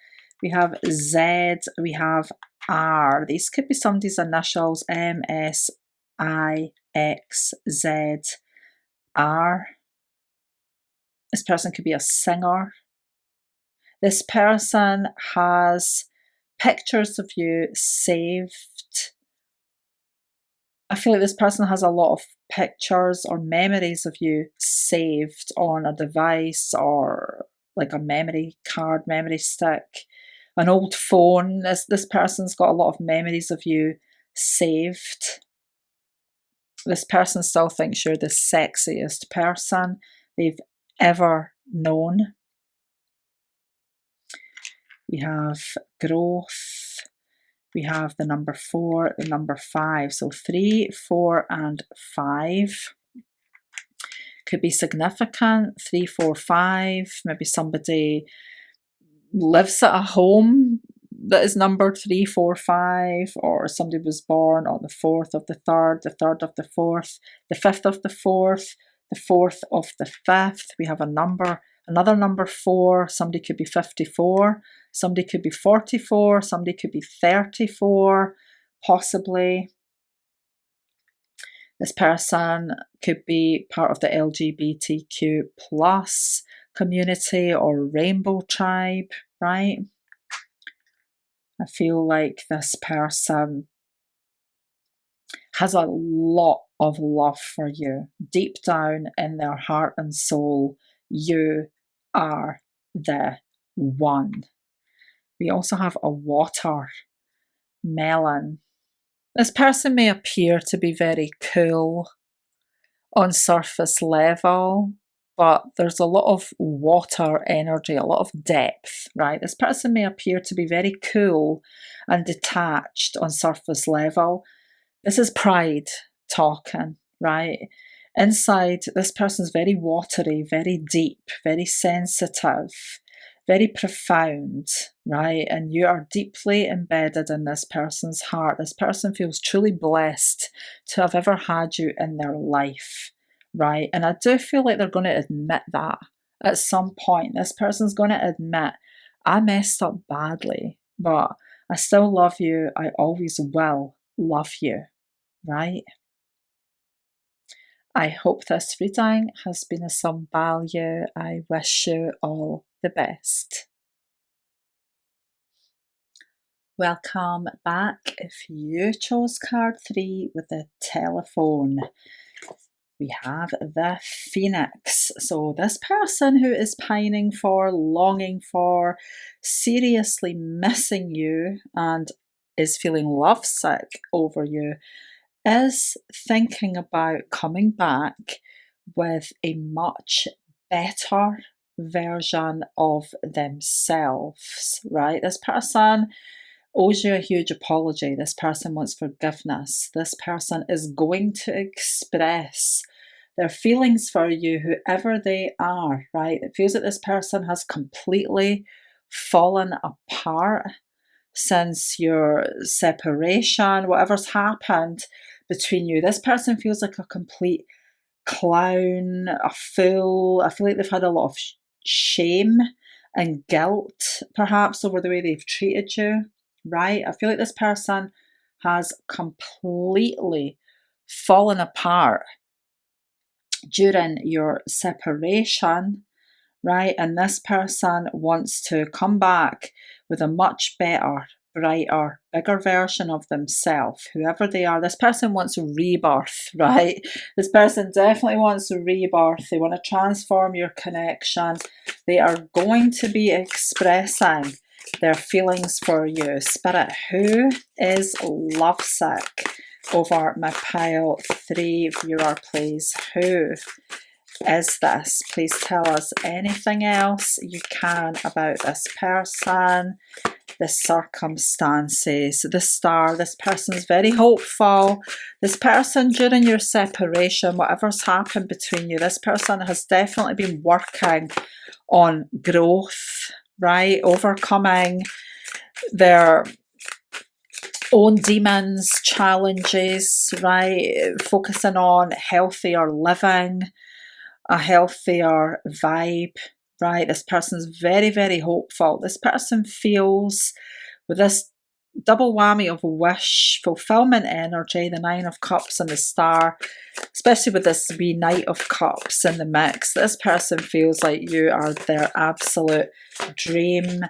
We have Z. We have R. These could be somebody's initials. M, S, I, X, Z, R. This person could be a singer. This person has pictures of you saved. I feel like this person has a lot of pictures or memories of you saved on a device or like a memory card, memory stick, an old phone. This person's got a lot of memories of you saved. This person still thinks you're the sexiest person they've ever known. We have growth. We have the number 4, the number 5. So 3, 4, and 5 could be significant. 3, 4, 5. Maybe somebody lives at a home that is numbered 3, 4, 5, or somebody was born on the 4th of the 3rd, the 3rd of the 4th, the 5th of the 4th, the 4th of the 5th. We have a number, another number 4. Somebody could be 54. Somebody could be 44. Somebody could be 34, possibly. This person could be part of the LGBTQ plus community or rainbow tribe, right? I feel like this person has a lot of love for you. Deep down in their heart and soul, you are the one. We also have a watermelon. This person may appear to be very cool on surface level, but there's a lot of water energy, a lot of depth, right? This person may appear to be very cool and detached on surface level. This is pride talking, right? Inside, this person's very watery, very deep, very sensitive, very profound, right? And you are deeply embedded in this person's heart. This person feels truly blessed to have ever had you in their life, right? And I do feel like they're going to admit that at some point. This person's going to admit, I messed up badly, but I still love you. I always will love you, right? I hope this reading has been of some value. I wish you all the best. Welcome back. If you chose card 3 with the telephone, we have the Phoenix. So this person who is pining for, longing for, seriously missing you and is feeling lovesick over you is thinking about coming back with a much better version of themselves, right? This person owes you a huge apology. This person wants forgiveness. This person is going to express their feelings for you, whoever they are, right? It feels that this person has completely fallen apart since your separation, whatever's happened between you. This person feels like a complete clown, a fool. I feel like they've had a lot of shame and guilt, perhaps, over the way they've treated you, right? I feel like this person has completely fallen apart during your separation, right? And this person wants to come back with a much better, brighter, bigger version of themselves, whoever they are. This person wants rebirth, right? This person definitely wants rebirth. They want to transform your connection. They are going to be expressing their feelings for you. Spirit, who is lovesick? Over my pile 3, viewer, please. Who is this? Please tell us anything else you can about this person, the circumstances, the star. This person's very hopeful. This person, during your separation, whatever's happened between you, this person has definitely been working on growth, right? Overcoming their own demons, challenges, right? Focusing on healthier living, a healthier vibe, right? This person's very, very hopeful. This person feels with this double whammy of wish fulfillment energy, the 9 of Cups and the star, especially with this wee Knight of Cups in the mix. This person feels like you are their absolute dream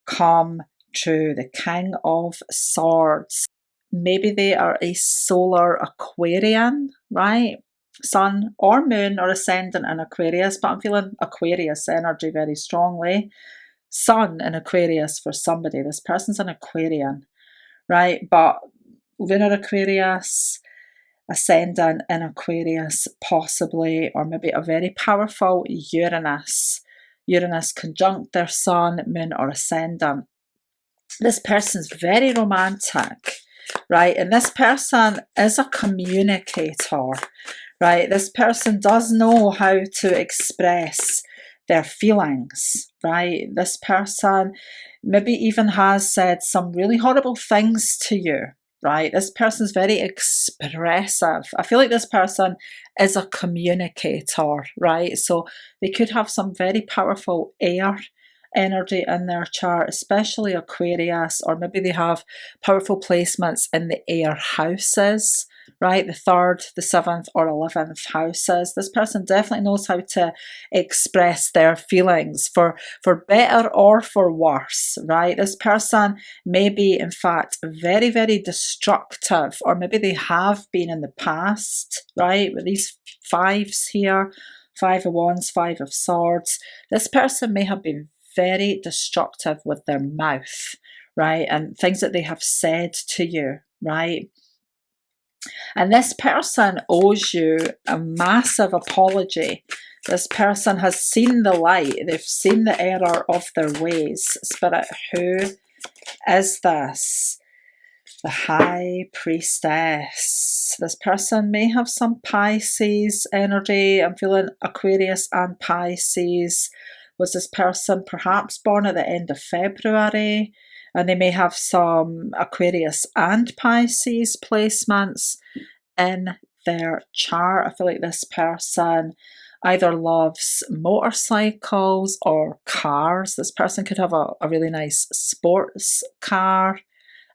come true, the King of Swords. Maybe they are a solar Aquarian, right? Sun or moon or ascendant in Aquarius, but I'm feeling Aquarius energy very strongly. Sun in Aquarius for somebody. This person's an Aquarian, right? But lunar Aquarius, ascendant in Aquarius, possibly, or maybe a very powerful Uranus. Uranus conjunct their sun, moon, or ascendant. This person's very romantic, right? And this person is a communicator, right? This person does know how to express their feelings, right? This person maybe even has said some really horrible things to you, right? This person's very expressive. I feel like this person is a communicator, right? So they could have some very powerful air energy in their chart, especially Aquarius, or maybe they have powerful placements in the air houses, right? The 3rd, the 7th, or 11th houses. This person definitely knows how to express their feelings for better or for worse, right? This person may be, in fact, very, very destructive, or maybe they have been in the past, right? With these 5s here, 5 of Wands, 5 of Swords. This person may have been very destructive with their mouth, right? And things that they have said to you, right? And this person owes you a massive apology. This person has seen the light. They've seen the error of their ways. Spirit, who is this? The High Priestess. This person may have some Pisces energy. I'm feeling Aquarius and Pisces. Was this person perhaps born at the end of February? And they may have some Aquarius and Pisces placements in their chart. I feel like this person either loves motorcycles or cars. This person could have a really nice sports car.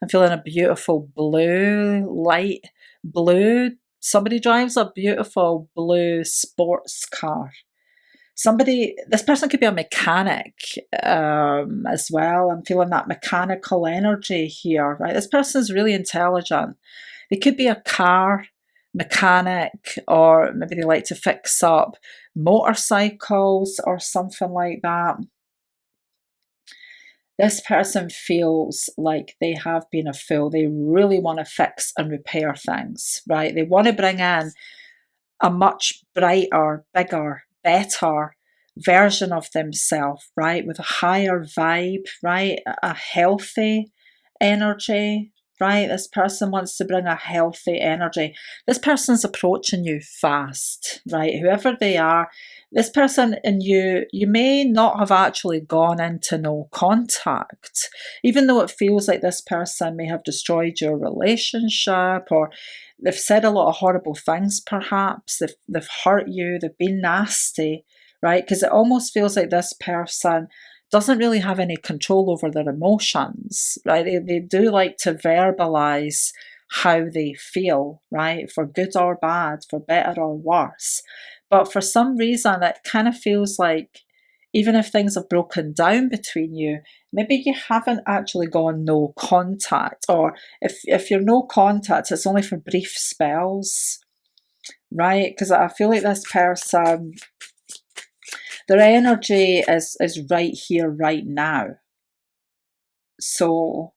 I'm feeling a beautiful blue, light blue. Somebody drives a beautiful blue sports car. This person could be a mechanic as well. I'm feeling that mechanical energy here, right? This person is really intelligent. They could be a car mechanic, or maybe they like to fix up motorcycles or something like that. This person feels like they have been a fool. They really want to fix and repair things, right? They want to bring in a much brighter, bigger, better version of themselves, right? With a higher vibe, right? A healthy energy, right? This person wants to bring a healthy energy. This person's approaching you fast, right? Whoever they are, this person and you may not have actually gone into no contact, even though it feels like this person may have destroyed your relationship, or they've said a lot of horrible things, perhaps. They've hurt you, they've been nasty, right? Because it almost feels like this person doesn't really have any control over their emotions, right? They do like to verbalize how they feel, right? For good or bad, for better or worse. But for some reason, it kind of feels like even if things have broken down between you, maybe you haven't actually gone no contact, or if you're no contact, it's only for brief spells, right? Because I feel like this person, their energy is right here, right now. So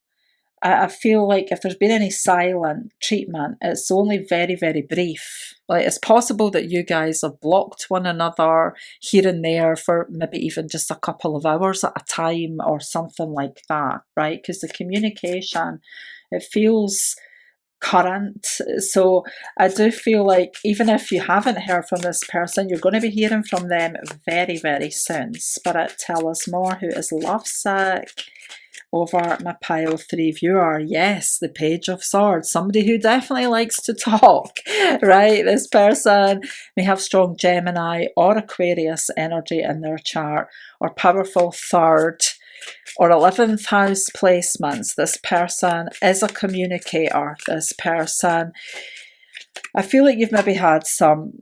I feel like if there's been any silent treatment, it's only very, very brief. Like, it's possible that you guys have blocked one another here and there for maybe even just a couple of hours at a time or something like that, right? Because the communication, it feels current. So I do feel like even if you haven't heard from this person, you're going to be hearing from them very, very soon. Spirit, tell us more. Who is lovesick? Over my pile 3 viewer. Yes, the Page of Swords. Somebody who definitely likes to talk, right? This person may have strong Gemini or Aquarius energy in their chart, or powerful third or 11th house placements. This person is a communicator. This person, I feel like you've maybe had some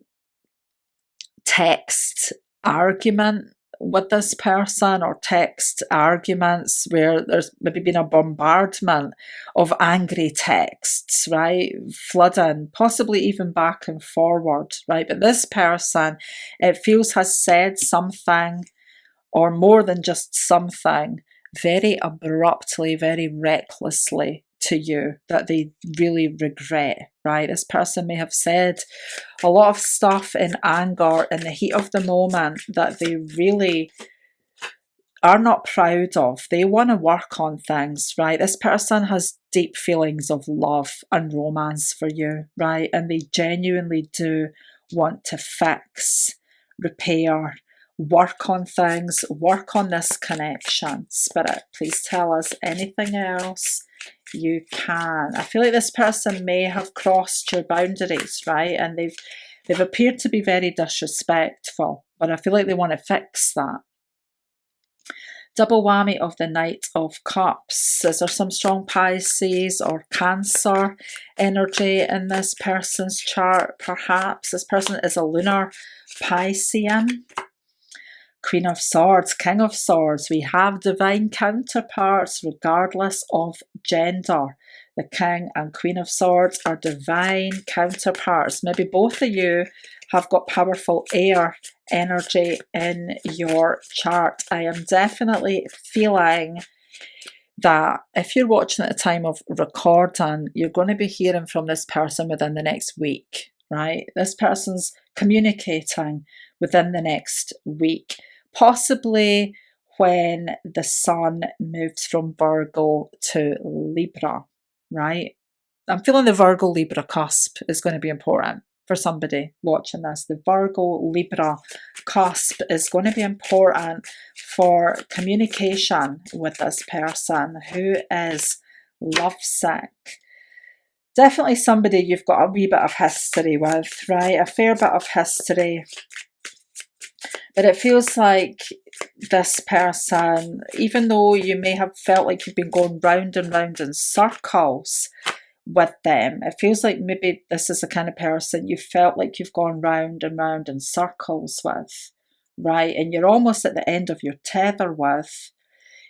text argument with this person, or text arguments where there's maybe been a bombardment of angry texts, right? Flooding, possibly even back and forward, right? But this person, it feels, has said something, or more than just something, very abruptly, very recklessly to you that they really regret, right? This person may have said a lot of stuff in anger, in the heat of the moment, that they really are not proud of. They want to work on things, right? This person has deep feelings of love and romance for you, right? And they genuinely do want to fix, repair, work on things, work on this connection. Spirit, please tell us anything else you can. I feel like this person may have crossed your boundaries, right? And they've appeared to be very disrespectful, but I feel like they want to fix that. Double whammy of the Knight of Cups. Is there some strong Pisces or Cancer energy in this person's chart? Perhaps this person is a lunar Piscean. Queen of Swords, King of Swords. We have divine counterparts regardless of gender. The King and Queen of Swords are divine counterparts. Maybe both of you have got powerful air energy in your chart. I am definitely feeling that if you're watching at the time of recording, you're going to be hearing from this person within the next week, right? This person's communicating within the next week, possibly when the sun moves from Virgo to Libra, right? I'm feeling the Virgo Libra cusp is going to be important for somebody watching this. The Virgo Libra cusp is going to be important for communication with this person who is lovesick. Definitely somebody you've got a wee bit of history with, right? A fair bit of history. But it feels like this person, even though you may have felt like you've been going round and round in circles with them, it feels like maybe this is the kind of person you felt like you've gone round and round in circles with, right? And you're almost at the end of your tether with.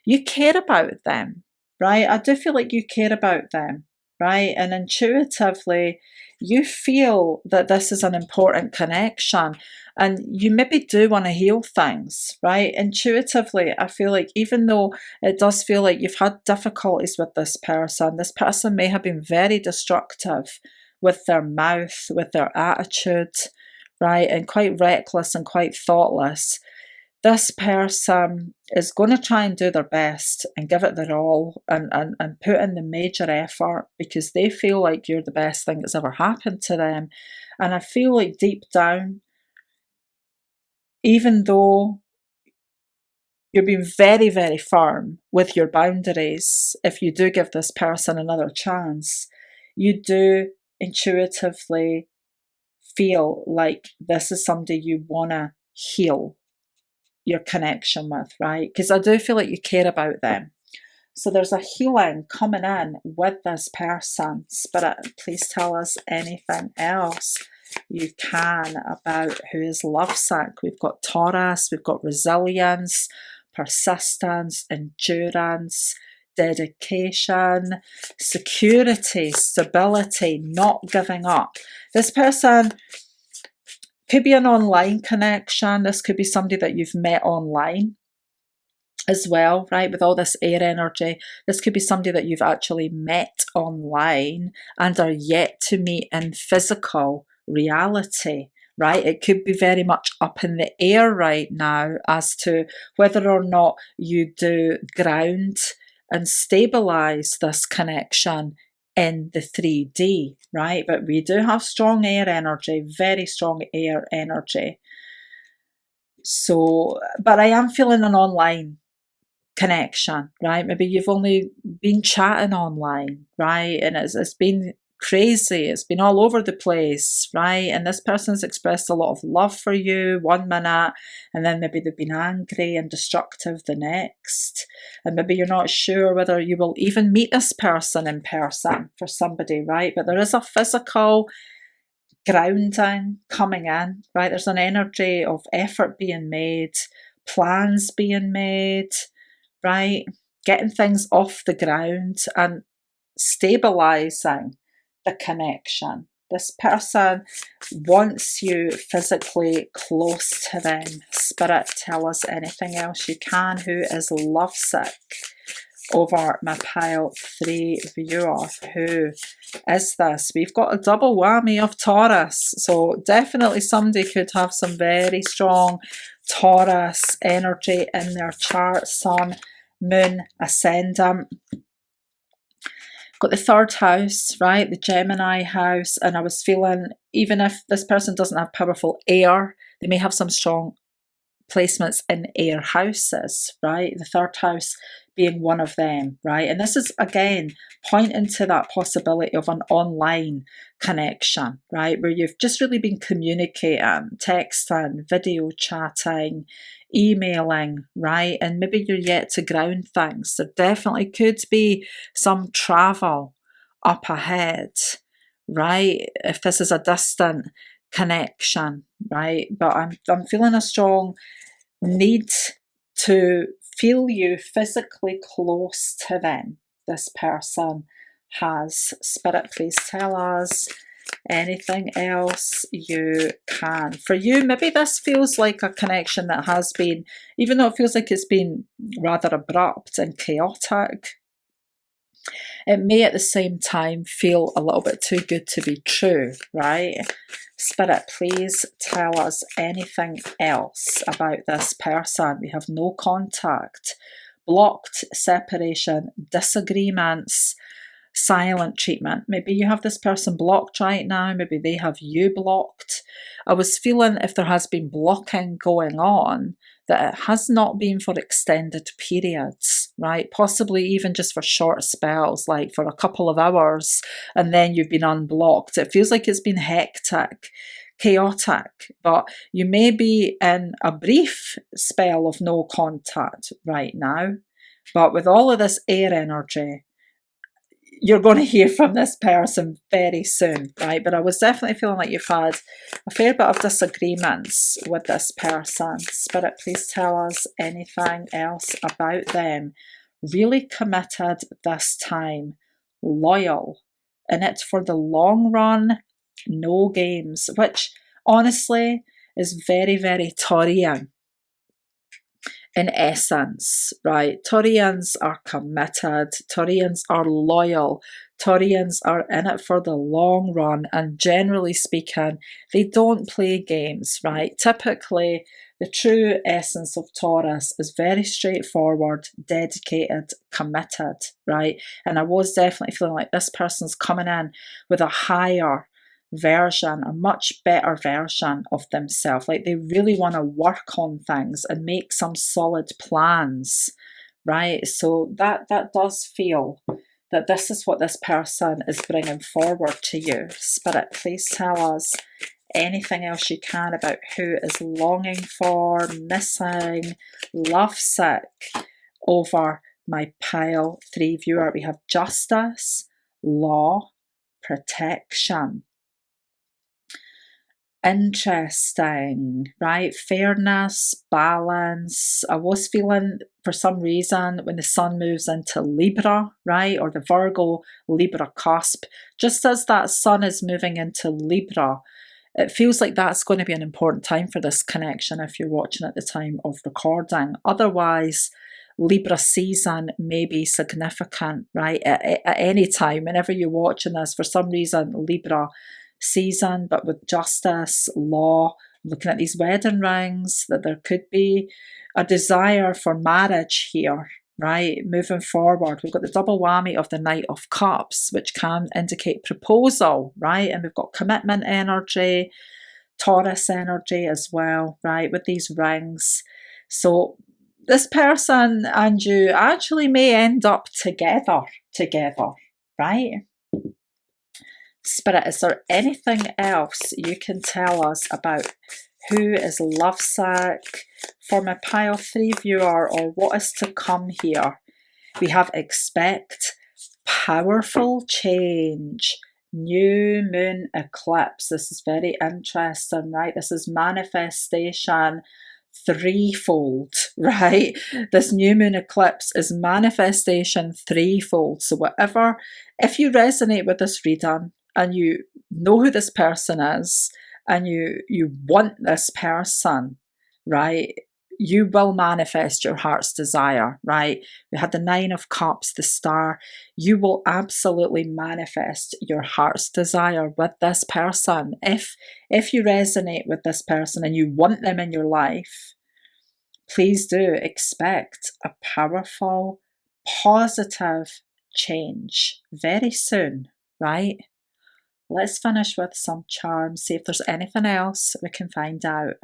You care about them, right? I do feel like you care about them, right? And intuitively, you feel that this is an important connection, and you maybe do want to heal things, right? Intuitively, I feel like even though it does feel like you've had difficulties with this person may have been very destructive with their mouth, with their attitude, right? And quite reckless and quite thoughtless. This person is going to try and do their best and give it their all and put in the major effort because they feel like you're the best thing that's ever happened to them. And I feel like deep down, even though you're being very, very firm with your boundaries, if you do give this person another chance, you do intuitively feel like this is somebody you want to heal your connection with, right? Because I do feel like you care about them. So there's a healing coming in with this person. Spirit, please tell us anything else you can about who is lovesick. We've got Taurus, we've got resilience, persistence, endurance, dedication, security, stability, not giving up. This person could be an online connection. This could be somebody that you've met online as well, right? With all this air energy, this could be somebody that you've actually met online and are yet to meet in physical reality, right? It could be very much up in the air right now as to whether or not you do ground and stabilize this connection in the 3D, right? But we do have strong air energy, very strong air energy. So, but I am feeling an online connection, right? Maybe you've only been chatting online, right? And it's been crazy. It's been all over the place, right? And this person's expressed a lot of love for you one minute, and then maybe they've been angry and destructive the next. And maybe you're not sure whether you will even meet this person in person for somebody, right? But there is a physical grounding coming in, right? There's an energy of effort being made, plans being made, right? Getting things off the ground and stabilizing the connection. This person wants you physically close to them. Spirit, tell us anything else you can. Who is lovesick? Over my pile 3 viewer. Who is this? We've got a double whammy of Taurus. So definitely somebody could have some very strong Taurus energy in their chart. Sun, Moon, Ascendant. Got the 3rd house, right? The Gemini house. And I was feeling, even if this person doesn't have powerful air, they may have some strong placements in air houses, right? The 3rd house being one of them, right? And this is, again, pointing to that possibility of an online connection, right? Where you've just really been communicating, texting, video chatting, emailing, right? And maybe you're yet to ground things. There definitely could be some travel up ahead, right? If this is a distant connection, right? But I'm feeling a strong need to feel you physically close to them. This person has. Spirit, please tell us anything else you can. For you, maybe this feels like a connection that has been, even though it feels like it's been rather abrupt and chaotic, it may at the same time feel a little bit too good to be true, right? Spirit, please tell us anything else about this person. We have no contact, blocked, separation, disagreements, silent treatment. Maybe you have this person blocked right now. Maybe they have you blocked. I was feeling if there has been blocking going on, that it has not been for extended periods, right? Possibly even just for short spells, like for a couple of hours, and then you've been unblocked. It feels like it's been hectic, chaotic, but you may be in a brief spell of no contact right now. But with all of this air energy, you're going to hear from this person very soon, right? But I was definitely feeling like you've had a fair bit of disagreements with this person. Spirit, please tell us anything else about them. Really committed this time, loyal, in it for the long run, no games, which honestly is very, very Taurian in essence, right? Taurians are committed, Taurians are loyal, Taurians are in it for the long run, and generally speaking, they don't play games, right? Typically, the true essence of Taurus is very straightforward, dedicated, committed, right? And I was definitely feeling like this person's coming in with a higher version, a much better version of themselves. Like they really want to work on things and make some solid plans, right? So that does feel that this is what this person is bringing forward to you. Spirit, please tell us anything else you can about who is longing for, missing, lovesick over my pile 3 viewer. We have justice, law, protection. Interesting, right? Fairness, balance. I was feeling for some reason when the sun moves into Libra, right? Or the Virgo Libra cusp, just as that sun is moving into Libra, it feels like that's going to be an important time for this connection if you're watching at the time of recording. Otherwise, Libra season may be significant, right? At any time, whenever you're watching this, for some reason, Libra season, but with justice, law, looking at these wedding rings, that there could be a desire for marriage here, right? Moving forward, we've got the double whammy of the Knight of Cups, which can indicate proposal, right? And we've got commitment energy, Taurus energy as well, right? With these rings. So this person and you actually may end up together, right? Spirit, is there anything else you can tell us about who is lovesick for my pile 3 viewer, or what is to come here? We have expect, powerful change, new moon eclipse. This is very interesting, right? This is manifestation threefold, right? This new moon eclipse is manifestation threefold. So whatever, if you resonate with this reading and you know who this person is and you want this person, right, you will manifest your heart's desire, right? We had the 9 of Cups, the Star. You will absolutely manifest your heart's desire with this person. If you resonate with this person and you want them in your life, please do expect a powerful, positive change very soon, right? Let's finish with some charms, see if there's anything else we can find out.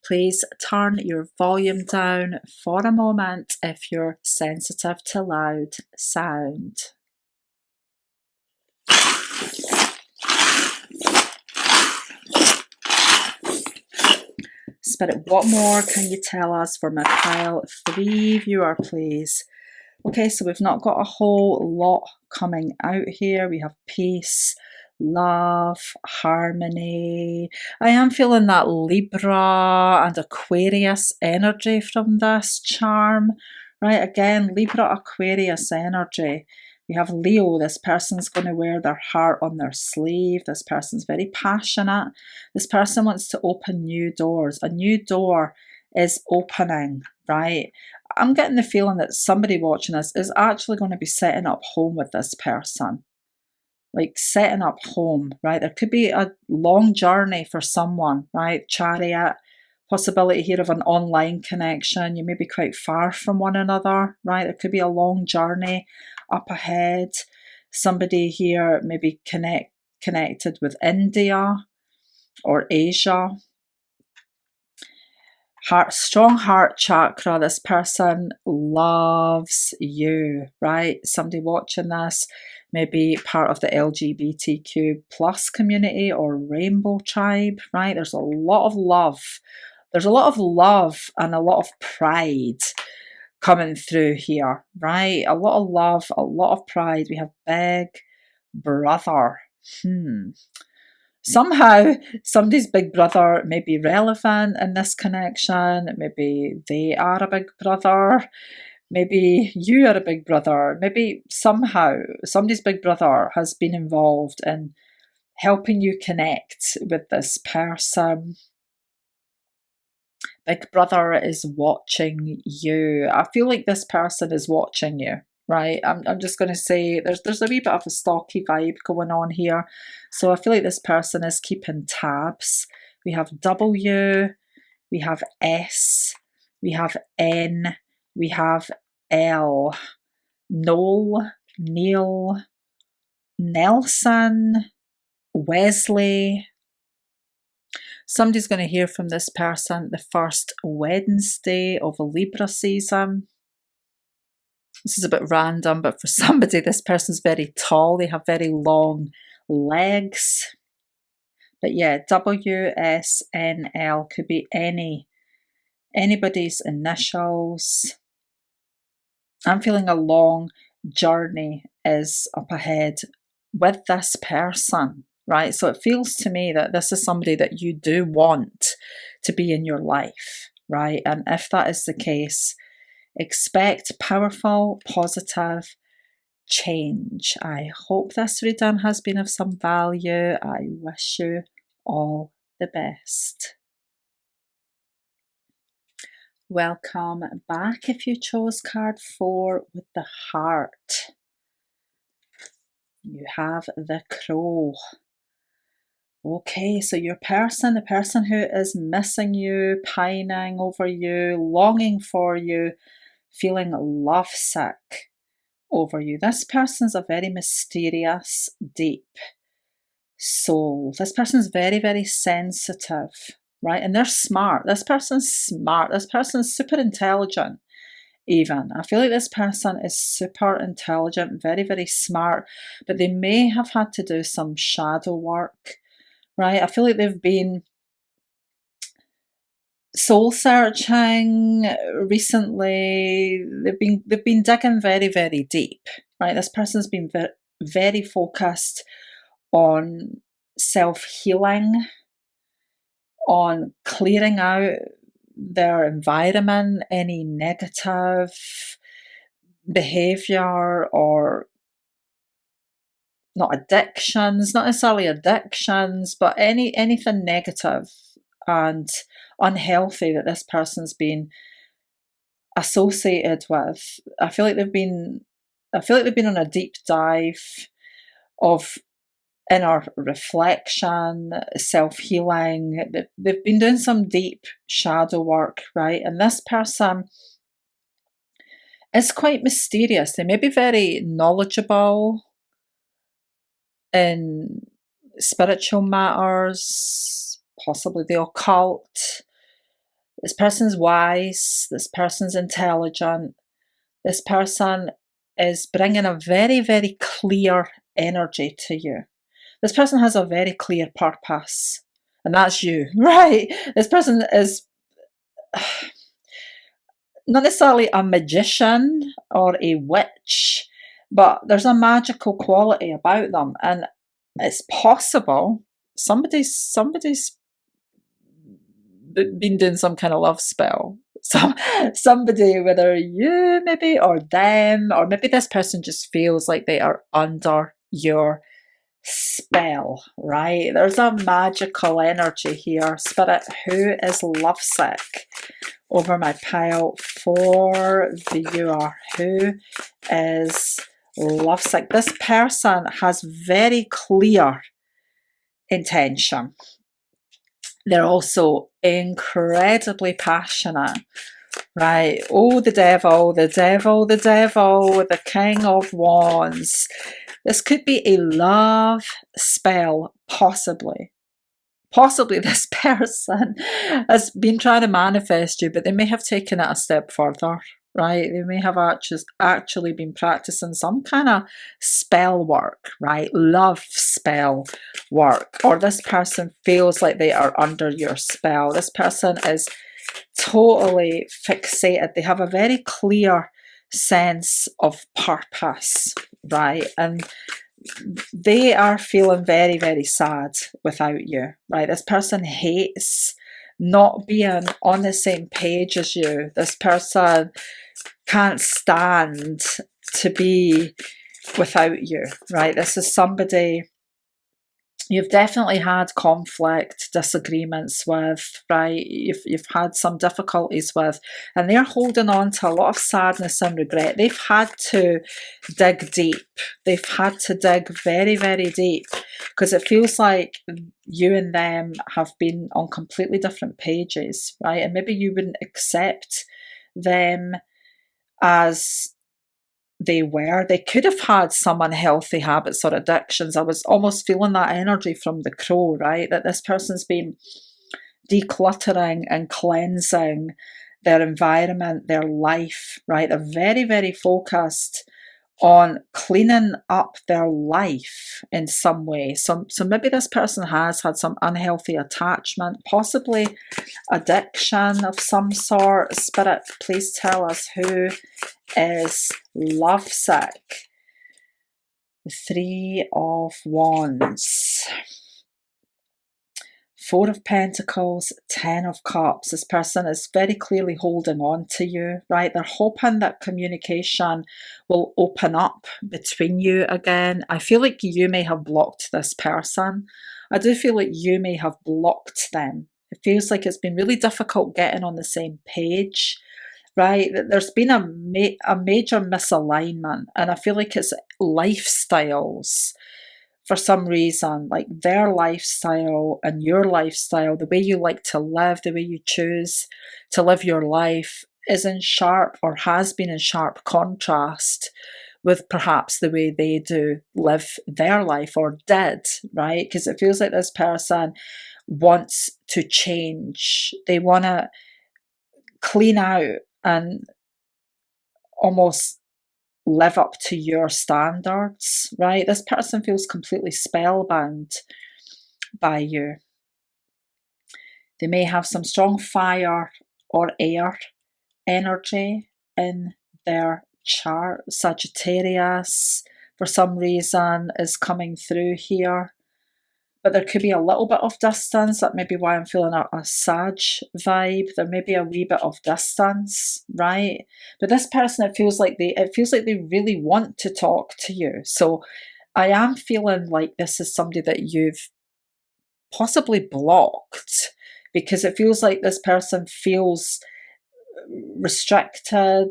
Please turn your volume down for a moment if you're sensitive to loud sound. Spirit, what more can you tell us for my pile 3 viewer, please? Okay, so we've not got a whole lot coming out here. We have peace, love, harmony. I am feeling that Libra and Aquarius energy from this charm, right? Again, Libra, Aquarius energy. We have Leo. This person's going to wear their heart on their sleeve. This person's very passionate. This person wants to open new doors. A new door is opening, right? I'm getting the feeling that somebody watching this is actually going to be setting up home with this person. Like setting up home, right? There could be a long journey for someone, right? Chariot, possibility here of an online connection. You may be quite far from one another, right? There could be a long journey up ahead. Somebody here maybe connected with India or Asia. Strong heart chakra. This person loves you, right? Somebody watching this may be part of the LGBTQ plus community or rainbow tribe, right? There's a lot of love. There's a lot of love and a lot of pride coming through here, right? A lot of love, a lot of pride. We have big brother. Somehow, somebody's big brother may be relevant in this connection. Maybe they are a big brother. Maybe you are a big brother. Maybe somehow somebody's big brother has been involved in helping you connect with this person. Big Brother is watching you. I feel like this person is watching you, right? I'm just going to say there's a wee bit of a stalky vibe going on here. So I feel like this person is keeping tabs. We have W, we have S, we have N, we have L. Noel, Neil, Nelson, Wesley. Somebody's going to hear from this person the first Wednesday of a Libra season. This is a bit random, but for somebody, this person's very tall. They have very long legs. But yeah, WSNL could be anybody's initials. I'm feeling a long journey is up ahead with this person, right? So it feels to me that this is somebody that you do want to be in your life, right? And if that is the case, expect powerful, positive change. I hope this reading has been of some value. I wish you all the best. Welcome back if you chose card 4 with the heart. You have the Crow. Okay, so your person, the person who is missing you, pining over you, longing for you, feeling lovesick over you. This person's a very mysterious, deep soul. This person's very, very sensitive, right? And they're smart. This person's smart. This person's super intelligent, even. I feel like this person is super intelligent, very, very smart, but they may have had to do some shadow work, right? I feel like they've been soul searching recently. They've been digging very, very deep, right? This person's been very focused on self-healing, on clearing out their environment, any negative behavior or not necessarily addictions, but anything negative and unhealthy that this person's been associated with. I feel like they've been on a deep dive of inner reflection, self-healing. They've been doing some deep shadow work, right? And this person is quite mysterious. They may be very knowledgeable in spiritual matters, possibly the occult. This person's wise, this person's intelligent, this person is bringing a very, very clear energy to you. This person has a very clear purpose, and that's you, right? This person is not necessarily a magician or a witch, but there's a magical quality about them, and it's possible somebody's been doing some kind of love spell. Somebody, whether you maybe or them, or maybe this person just feels like they are under your spell, right? There's a magical energy here. Spirit, who is lovesick? Over my pile for viewer, who is lovesick? This person has very clear intention. They're also incredibly passionate, right? Oh, the devil, the devil, the devil, the King of Wands. This could be a love spell, possibly. Possibly this person has been trying to manifest you, but they may have taken it a step further, right? They may have actually been practicing some kind of spell work, right? Love spell work. Or this person feels like they are under your spell. This person is totally fixated. They have a very clear sense of purpose, right? And they are feeling very, very sad without you, right? This person hates not being on the same page as you. This person can't stand to be without you, right? This is somebody you've definitely had conflict, disagreements with, right? You've had some difficulties with, and they're holding on to a lot of sadness and regret. They've had to dig deep. They've had to dig very, very deep, because it feels like you and them have been on completely different pages, right? And maybe you wouldn't accept them as they were. They could have had some unhealthy habits or addictions. I was almost feeling that energy from the crow, right? That this person's been decluttering and cleansing their environment, their life, right? They're very, very focused on cleaning up their life in some way. So maybe this person has had some unhealthy attachment, possibly addiction of some sort. Spirit, please tell us who is lovesick. The Three of Wands. Four of Pentacles, Ten of Cups. This person is very clearly holding on to you, right? They're hoping that communication will open up between you again. I feel like you may have blocked this person. I do feel like you may have blocked them. It feels like it's been really difficult getting on the same page, right? There's been a major misalignment, and I feel like it's lifestyles for some reason, like their lifestyle and your lifestyle, the way you like to live, the way you choose to live your life is in sharp, or has been in sharp contrast with perhaps the way they do live their life, or did, right? Because it feels like this person wants to change. They want to clean out and almost live up to your standards, right? This person feels completely spellbound by you. They may have some strong fire or air energy in their chart. Sagittarius, for some reason, is coming through here. But there could be a little bit of distance. That may be why I'm feeling a Sag vibe. There may be a wee bit of distance, right? But this person, it feels like they really want to talk to you. So I am feeling like this is somebody that you've possibly blocked, because it feels like this person feels restricted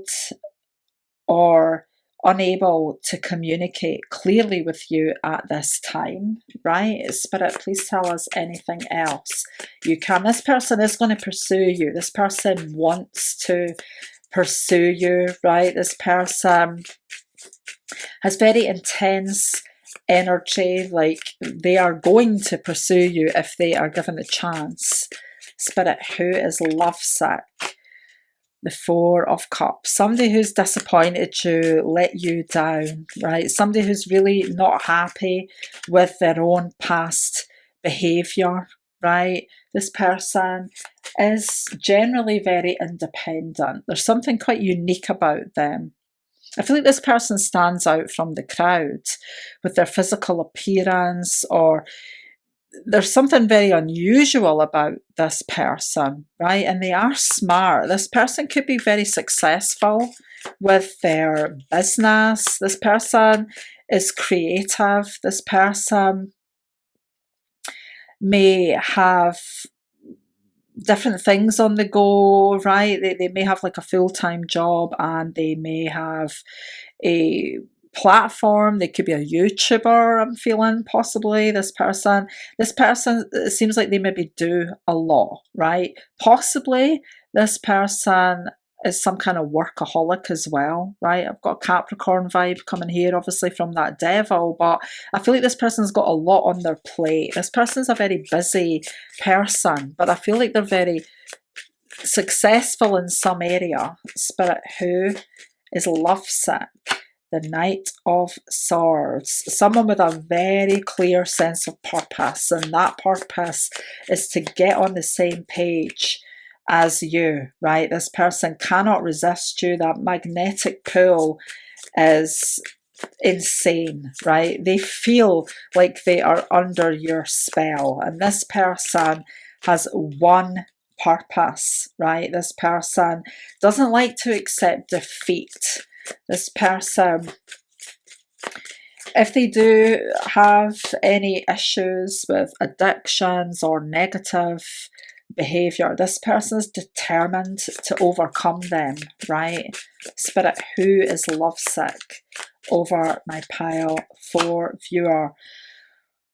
or unable to communicate clearly with you at this time, right? Spirit, please tell us anything else you can. This person is going to pursue you. This person wants to pursue you, right? This person has very intense energy, like they are going to pursue you if they are given the chance. Spirit, who is lovesick? The Four of Cups. Somebody who's disappointed you, let you down, right? Somebody who's really not happy with their own past behaviour, right? This person is generally very independent. There's something quite unique about them. I feel like this person stands out from the crowd with their physical appearance, or there's something very unusual about this person, right? And they are smart. This person could be very successful with their business. This person is creative. This person may have different things on the go, right? They may have like a full-time job, and they may have a platform. They could be a YouTuber, I'm feeling, possibly. This person, it seems like they maybe do a lot, right? Possibly this person is some kind of workaholic as well, right? I've got a Capricorn vibe coming here, obviously, from that devil, but I feel like this person's got a lot on their plate. This person's a very busy person, but I feel like they're very successful in some area. Spirit, who is lovesick? The Knight of Swords. Someone with a very clear sense of purpose, and that purpose is to get on the same page as you, right? This person cannot resist you. That magnetic pull is insane, right? They feel like they are under your spell, and this person has one purpose, right? This person doesn't like to accept defeat. This person If they do have any issues with addictions or negative behavior, this person is determined to overcome them, right? Spirit, who is lovesick over my pile for viewer?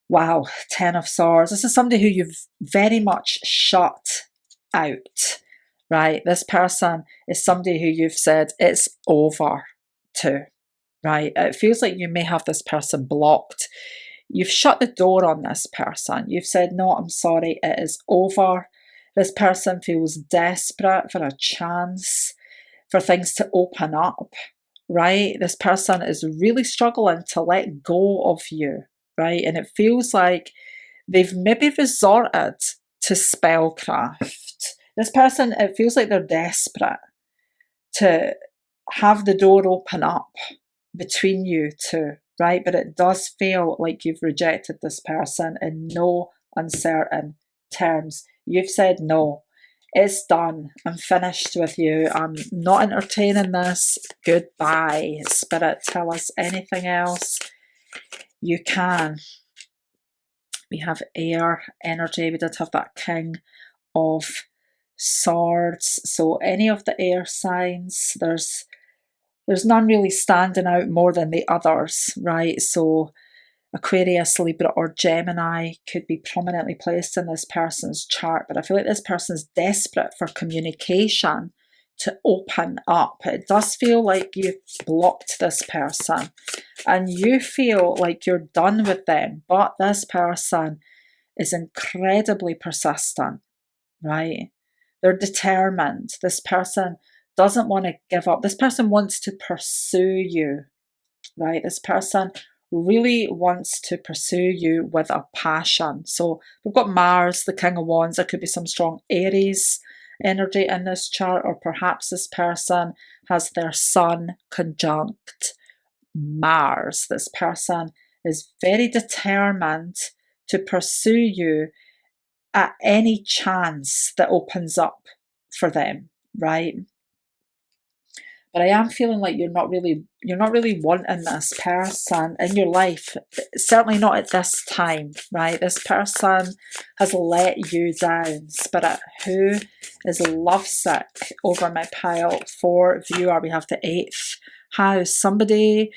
Wow, 10 of Swords. This is somebody who you've very much shut out, right? This person is somebody who you've said it's over to, right? It feels like you may have this person blocked. You've shut the door on this person. You've said, no, I'm sorry, it is over. This person feels desperate for a chance, for things to open up, right? This person is really struggling to let go of you, right? And it feels like they've maybe resorted to spellcraft. This person, it feels like they're desperate to have the door open up between you two, right? But it does feel like you've rejected this person in no uncertain terms. You've said, no, it's done. I'm finished with you. I'm not entertaining this. Goodbye. Spirit, tell us anything else you can. We have air energy. We did have that King of Swords. So any of the air signs, there's none really standing out more than the others, right? So Aquarius, Libra, or Gemini could be prominently placed in this person's chart, but I feel like this person's desperate for communication to open up. It does feel like you've blocked this person and you feel like you're done with them, but this person is incredibly persistent, right? They're determined. This person doesn't want to give up. This person wants to pursue you, right? This person really wants to pursue you with a passion. So we've got Mars, the King of Wands. There could be some strong Aries energy in this chart, or perhaps this person has their Sun conjunct Mars. This person is very determined to pursue you at any chance that opens up for them, right? But I am feeling like you're not really wanting this person in your life. Certainly not at this time, right? This person has let you down. Spirit, who is lovesick over my pile for viewer? We have the 8th house. Somebody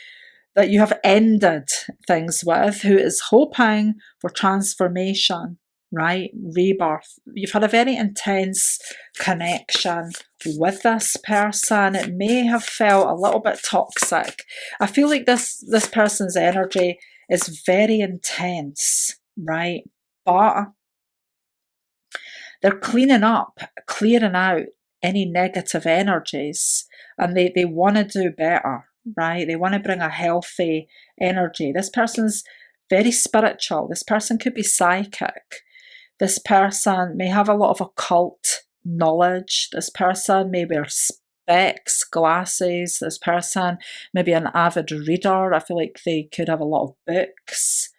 that you have ended things with, who is hoping for transformation, right? Rebirth. You've had a very intense connection with this person. It may have felt a little bit toxic. I feel like this person's energy is very intense, right? But they're clearing out any negative energies, and they want to do better, right? They want to bring a healthy energy. This person's very spiritual. This person could be psychic. This person may have a lot of occult knowledge. This person may wear specs, glasses. This person may be an avid reader. I feel like they could have a lot of books.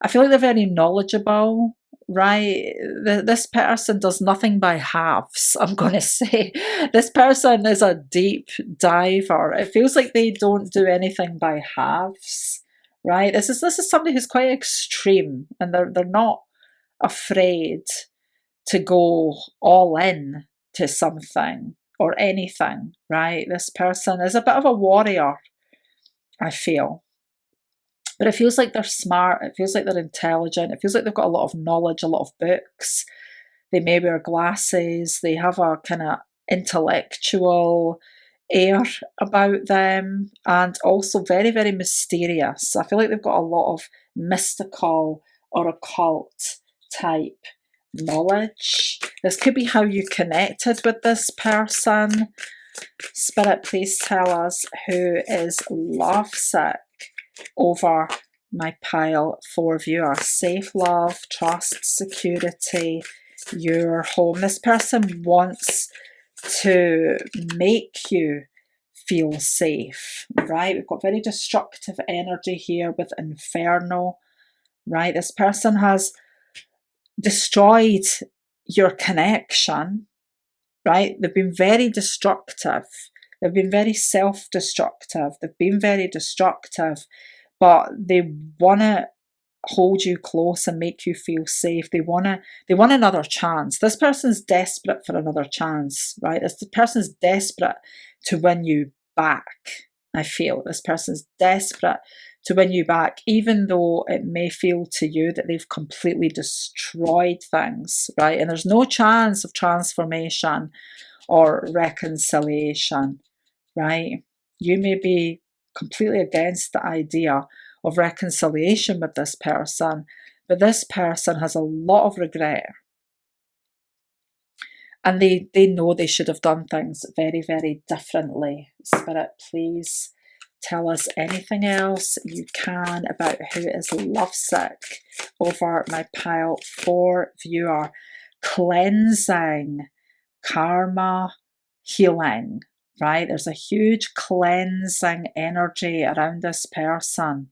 I feel like they're very knowledgeable, right? This person does nothing by halves, I'm going to say. This person is a deep diver. It feels like they don't do anything by halves, right? This is somebody who's quite extreme, and they're not afraid to go all in to something or anything, right? This person is a bit of a warrior, I feel. But it feels like they're smart, it feels like they're intelligent, it feels like they've got a lot of knowledge, a lot of books. They may wear glasses, they have a kind of intellectual air about them, and also very, very mysterious. I feel like they've got a lot of mystical or occult type knowledge. This could be how you connected with this person. Spirit, please tell us who is lovesick over my pile for viewer. Safe love, trust, security, your home. This person wants to make you feel safe, right? We've got very destructive energy here with Inferno, right? This person has destroyed your connection, right? They've been very destructive. They've been very self-destructive. They've been very destructive. but they want to hold you close and make you feel safe. They want another chance. This person's desperate for another chance, right? This person's desperate to win you back. I feel this person's desperate to win you back, even though it may feel to you that they've completely destroyed things, right? And there's no chance of transformation or reconciliation, right? You may be completely against the idea of reconciliation with this person, but this person has a lot of regret, and they know they should have done things very, very differently. Spirit, please tell us anything else you can about who is lovesick over my pile 4 viewer. Cleansing, karma, healing, right? There's a huge cleansing energy around this person,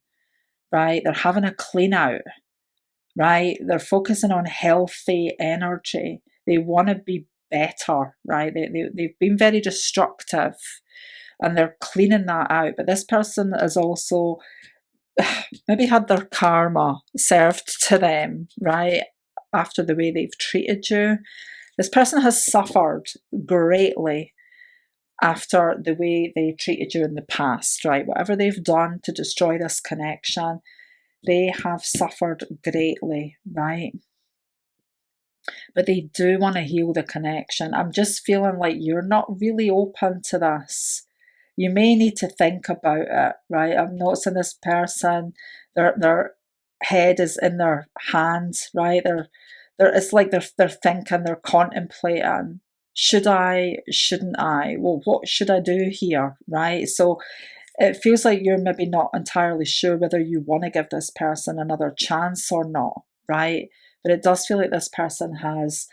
right? They're having a clean out, right? They're focusing on healthy energy. They want to be better, right? They've been very destructive and they're cleaning that out. But this person has also maybe had their karma served to them, right? After the way they've treated you. This person has suffered greatly after the way they treated you in the past, right? Whatever they've done to destroy this connection, they have suffered greatly, right? But they do want to heal the connection. I'm just feeling like you're not really open to this. You may need to think about it, right? I'm noticing this person, their head is in their hands, right? It's like they're thinking, they're contemplating. Should I? Shouldn't I? Well, what should I do here, right? So it feels like you're maybe not entirely sure whether you want to give this person another chance or not, right? But it does feel like this person has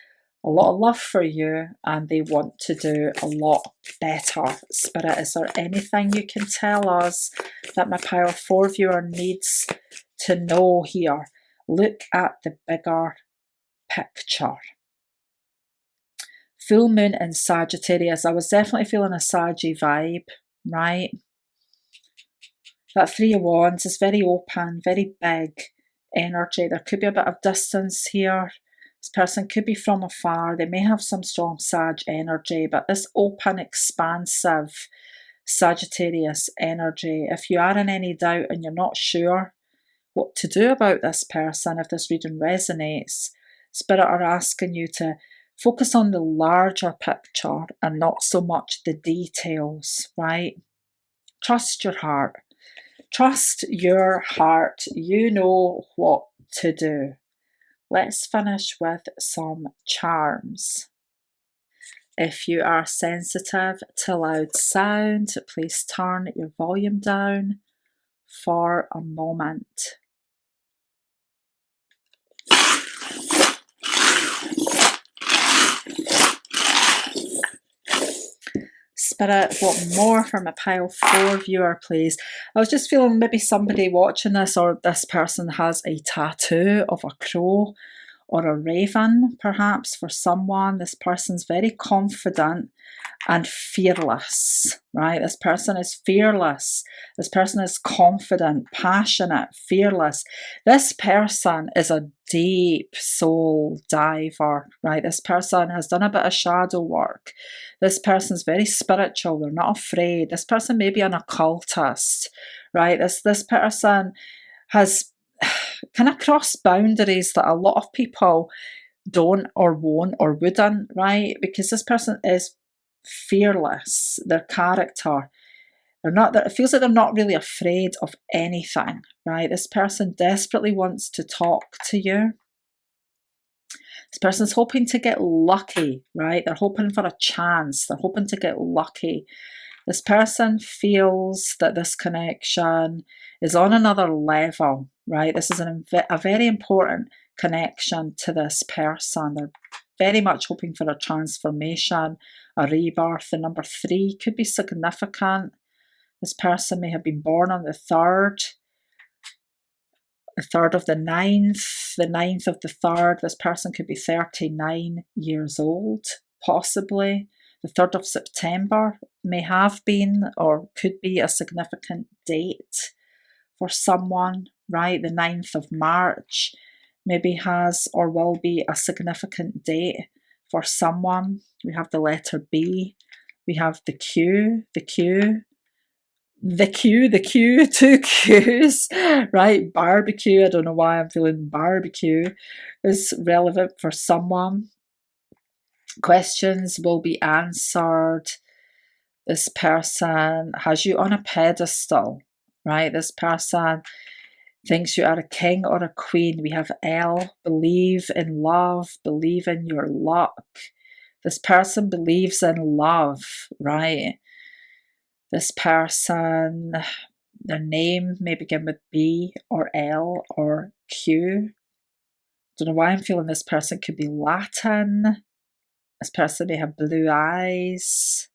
a lot of love for you and they want to do a lot better. Spirit, is there anything you can tell us that my pile 4 viewer needs to know here? Look at the bigger picture. Full moon in Sagittarius. I was definitely feeling a Saggy vibe, right? That 3 of Wands is very open, very big energy. There could be a bit of distance here. This person could be from afar. They may have some strong Sag energy, but this open, expansive Sagittarius energy, if you are in any doubt and you're not sure what to do about this person, if this reading resonates, Spirit are asking you to focus on the larger picture and not so much the details, right? Trust your heart. Trust your heart. You know what to do. Let's finish with some charms. If you are sensitive to loud sound, please turn your volume down for a moment. Spirit, what more from a pile 4 viewer, please? I was just feeling maybe somebody watching this, or this person has a tattoo of a crow or a raven, perhaps, for someone. This person's very confident and fearless, right? This person is fearless. This person is confident, passionate, fearless. This person is a deep soul diver, right? This person has done a bit of shadow work. This person's very spiritual. They're not afraid. This person may be an occultist, right? This person has kind of crossed boundaries that a lot of people don't or won't or wouldn't, right? Because this person is fearless. Their character, it feels like they're not really afraid of anything, right? This person desperately wants to talk to you. This person's hoping to get lucky, right? They're hoping for a chance. They're hoping to get lucky. This person feels that this connection is on another level, right? This is a very important connection to this person. They're very much hoping for a transformation, a rebirth. The number 3 could be significant. This person may have been born on the 3rd of the 9th of the 3rd. This person could be 39 years old, possibly. The 3rd of September may have been or could be a significant date for someone, right? The 9th of March maybe has or will be a significant date for someone. We have the letter B. We have the Q, two Qs, right? Barbecue. I don't know why I'm feeling barbecue is relevant for someone. Questions will be answered. This person has you on a pedestal, right? This person thinks you are a king or a queen. We have L, believe in love, believe in your luck. This person believes in love, right? This person, their name may begin with B or L or Q. Don't know why I'm feeling this person could be Latin. This person may have blue eyes.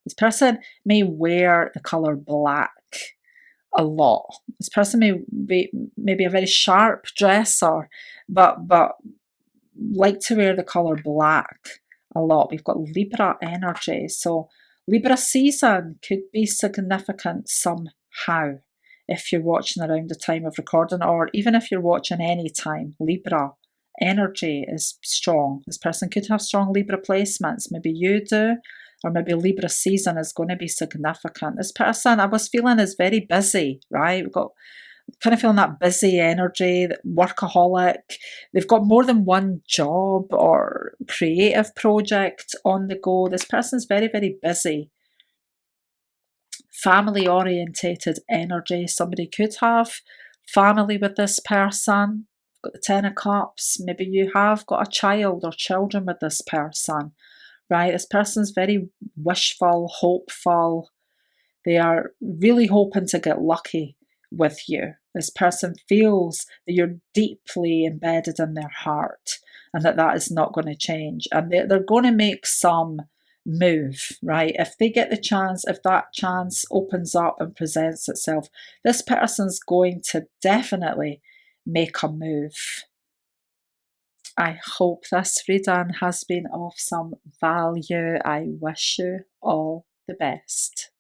This person may wear the colour black a lot. This person may be a very sharp dresser, but like to wear the colour black a lot. We've got Libra energy. So Libra season could be significant somehow if you're watching around the time of recording, or even if you're watching any time. Libra energy is strong. This person could have strong Libra placements. Maybe you do, or maybe Libra season is going to be significant. This person I was feeling is very busy, right? We've got kind of feeling that busy energy, that workaholic. They've got more than one job or creative project on the go. This person's very, very busy. Family orientated energy. Somebody could have family with this person. Got the 10 of Cups. Maybe you have got a child or children with this person, right? This person's very wishful, hopeful. They are really hoping to get lucky with you. This person feels that you're deeply embedded in their heart and that is not going to change. And they're going to make some move, right? If they get the chance, if that chance opens up and presents itself, this person's going to definitely make a move. I hope this reading has been of some value. I wish you all the best.